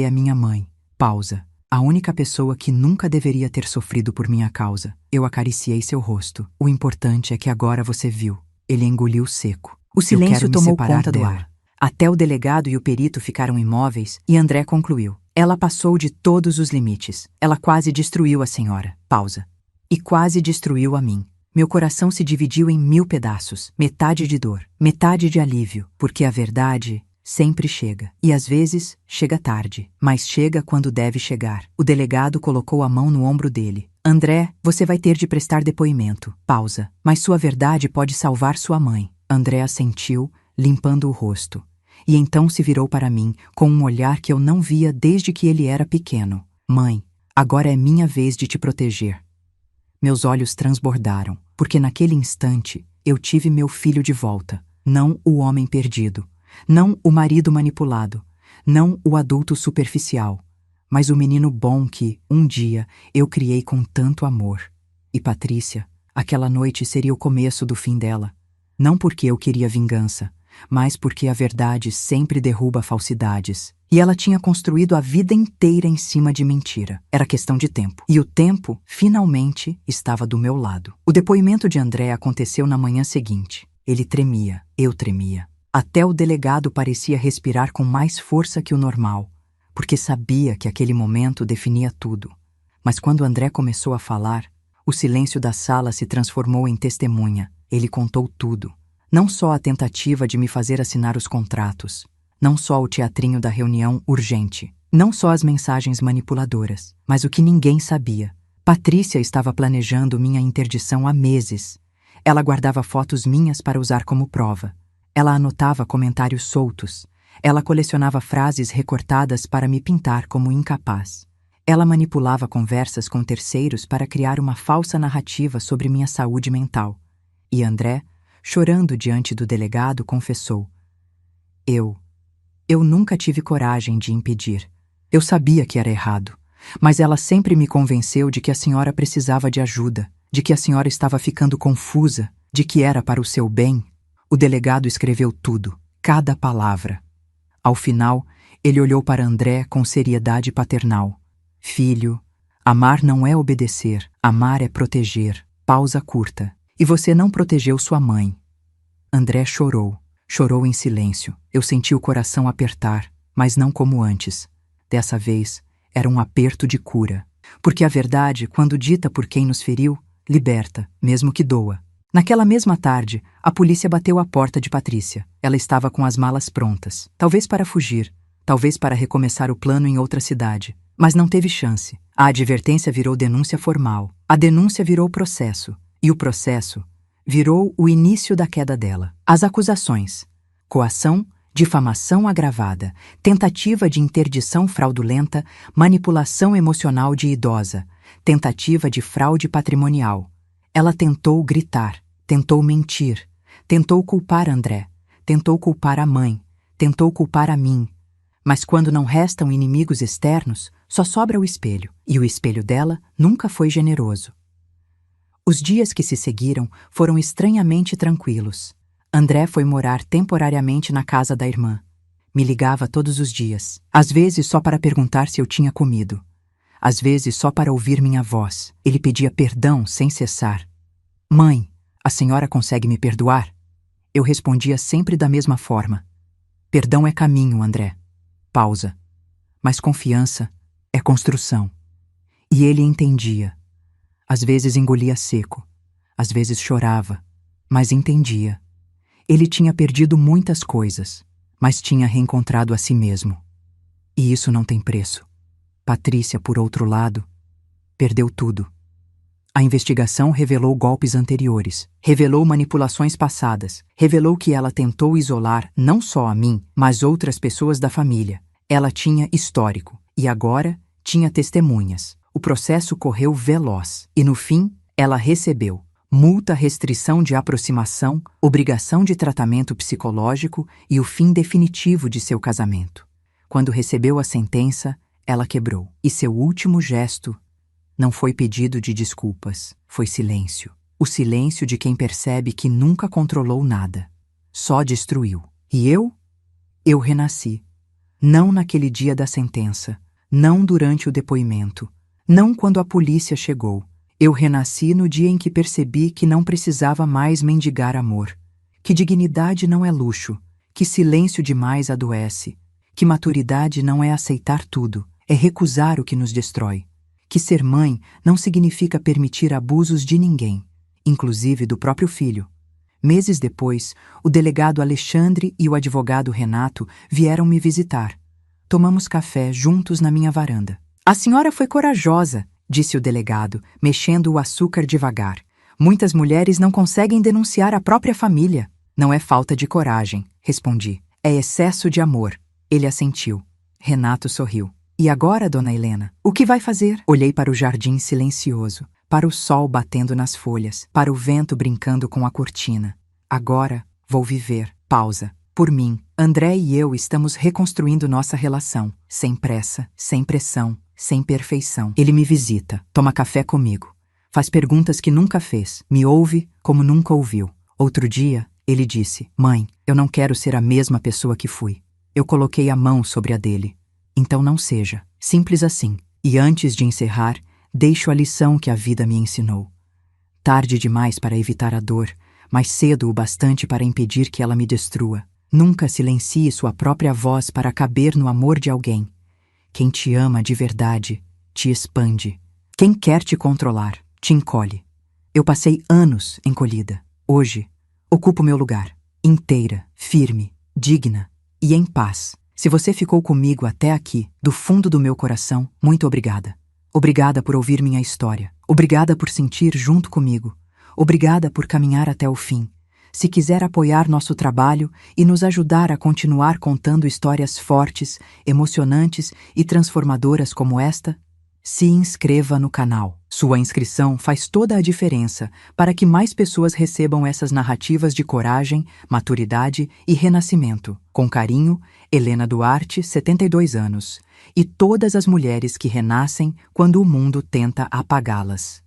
é minha mãe. Pausa. A única pessoa que nunca deveria ter sofrido por minha causa. Eu acariciei seu rosto. O importante é que agora você viu. Ele engoliu seco. O silêncio tomou conta do ar. Até o delegado e o perito ficaram imóveis e André concluiu. Ela passou de todos os limites. Ela quase destruiu a senhora. Pausa. E quase destruiu a mim. Meu coração se dividiu em 1000 pedaços. Metade de dor, metade de alívio, porque a verdade sempre chega. E às vezes chega tarde, mas chega quando deve chegar. O delegado colocou a mão no ombro dele. André, você vai ter de prestar depoimento. Pausa. Mas sua verdade pode salvar sua mãe. André assentiu, limpando o rosto. E então se virou para mim, com um olhar que eu não via desde que ele era pequeno. Mãe, agora é minha vez de te proteger. Meus olhos transbordaram, porque naquele instante eu tive meu filho de volta. Não o homem perdido. Não o marido manipulado, não o adulto superficial, mas o menino bom que, um dia, eu criei com tanto amor. E Patrícia, aquela noite seria o começo do fim dela. Não porque eu queria vingança, mas porque a verdade sempre derruba falsidades. E ela tinha construído a vida inteira em cima de mentira. Era questão de tempo. E o tempo, finalmente, estava do meu lado. O depoimento de André aconteceu na manhã seguinte. Ele tremia, eu tremia. Até o delegado parecia respirar com mais força que o normal, porque sabia que aquele momento definia tudo. Mas quando André começou a falar, o silêncio da sala se transformou em testemunha. Ele contou tudo. Não só a tentativa de me fazer assinar os contratos, não só o teatrinho da reunião urgente, não só as mensagens manipuladoras, mas o que ninguém sabia. Patrícia estava planejando minha interdição há meses. Ela guardava fotos minhas para usar como prova. Ela anotava comentários soltos. Ela colecionava frases recortadas para me pintar como incapaz. Ela manipulava conversas com terceiros para criar uma falsa narrativa sobre minha saúde mental. E André, chorando diante do delegado, confessou: Eu nunca tive coragem de impedir. Eu sabia que era errado, mas ela sempre me convenceu de que a senhora precisava de ajuda, de que a senhora estava ficando confusa, de que era para o seu bem. O delegado escreveu tudo, cada palavra. Ao final, ele olhou para André com seriedade paternal. Filho, amar não é obedecer, amar é proteger. Pausa curta. E você não protegeu sua mãe. André chorou. Chorou em silêncio. Eu senti o coração apertar, mas não como antes. Dessa vez, era um aperto de cura. Porque a verdade, quando dita por quem nos feriu, liberta, mesmo que doa. Naquela mesma tarde, a polícia bateu à porta de Patrícia. Ela estava com as malas prontas. Talvez para fugir, talvez para recomeçar o plano em outra cidade. Mas não teve chance. A advertência virou denúncia formal. A denúncia virou processo. E o processo virou o início da queda dela. As acusações: coação, difamação agravada, tentativa de interdição fraudulenta, manipulação emocional de idosa, tentativa de fraude patrimonial. Ela tentou gritar, tentou mentir, tentou culpar André, tentou culpar a mãe, tentou culpar a mim. Mas quando não restam inimigos externos, só sobra o espelho. E o espelho dela nunca foi generoso. Os dias que se seguiram foram estranhamente tranquilos. André foi morar temporariamente na casa da irmã. Me ligava todos os dias, às vezes só para perguntar se eu tinha comido. Às vezes só para ouvir minha voz. Ele pedia perdão sem cessar. Mãe, a senhora consegue me perdoar? Eu respondia sempre da mesma forma. Perdão é caminho, André. Pausa. Mas confiança é construção. E ele entendia. Às vezes engolia seco. Às vezes chorava. Mas entendia. Ele tinha perdido muitas coisas, mas tinha reencontrado a si mesmo. E isso não tem preço. Patrícia, por outro lado, perdeu tudo. A investigação revelou golpes anteriores, revelou manipulações passadas, revelou que ela tentou isolar não só a mim, mas outras pessoas da família. Ela tinha histórico, e agora tinha testemunhas. O processo correu veloz, e no fim, ela recebeu multa, restrição de aproximação, obrigação de tratamento psicológico e o fim definitivo de seu casamento. Quando recebeu a sentença, ela quebrou. E seu último gesto não foi pedido de desculpas, foi silêncio. O silêncio de quem percebe que nunca controlou nada, só destruiu. E eu renasci. Não naquele dia da sentença, não durante o depoimento, não quando a polícia chegou. Eu renasci no dia em que percebi que não precisava mais mendigar amor, que dignidade não é luxo, que silêncio demais adoece, que maturidade não é aceitar tudo, é recusar o que nos destrói, que ser mãe não significa permitir abusos de ninguém, inclusive do próprio filho. Meses depois, o delegado Alexandre e o advogado Renato vieram me visitar. Tomamos café juntos na minha varanda. A senhora foi corajosa, disse o delegado, mexendo o açúcar devagar. Muitas mulheres não conseguem denunciar a própria família. Não é falta de coragem, respondi. É excesso de amor. Ele assentiu. Renato sorriu. E agora, dona Helena, o que vai fazer? Olhei para o jardim silencioso, para o sol batendo nas folhas, para o vento brincando com a cortina. Agora vou viver. Pausa. Por mim, André e eu estamos reconstruindo nossa relação, sem pressa, sem pressão, sem perfeição. Ele me visita, toma café comigo, faz perguntas que nunca fez, me ouve como nunca ouviu. Outro dia, ele disse: Mãe, eu não quero ser a mesma pessoa que fui. Eu coloquei a mão sobre a dele. Então não seja. Simples assim. E antes de encerrar, deixo a lição que a vida me ensinou. Tarde demais para evitar a dor, mas cedo o bastante para impedir que ela me destrua. Nunca silencie sua própria voz para caber no amor de alguém. Quem te ama de verdade te expande. Quem quer te controlar te encolhe. Eu passei anos encolhida. Hoje, ocupo meu lugar, inteira, firme, digna e em paz. Se você ficou comigo até aqui, do fundo do meu coração, muito obrigada. Obrigada por ouvir minha história. Obrigada por sentir junto comigo. Obrigada por caminhar até o fim. Se quiser apoiar nosso trabalho e nos ajudar a continuar contando histórias fortes, emocionantes e transformadoras como esta, se inscreva no canal. Sua inscrição faz toda a diferença para que mais pessoas recebam essas narrativas de coragem, maturidade e renascimento. Com carinho, Helena Duarte, 72 anos, e todas as mulheres que renascem quando o mundo tenta apagá-las.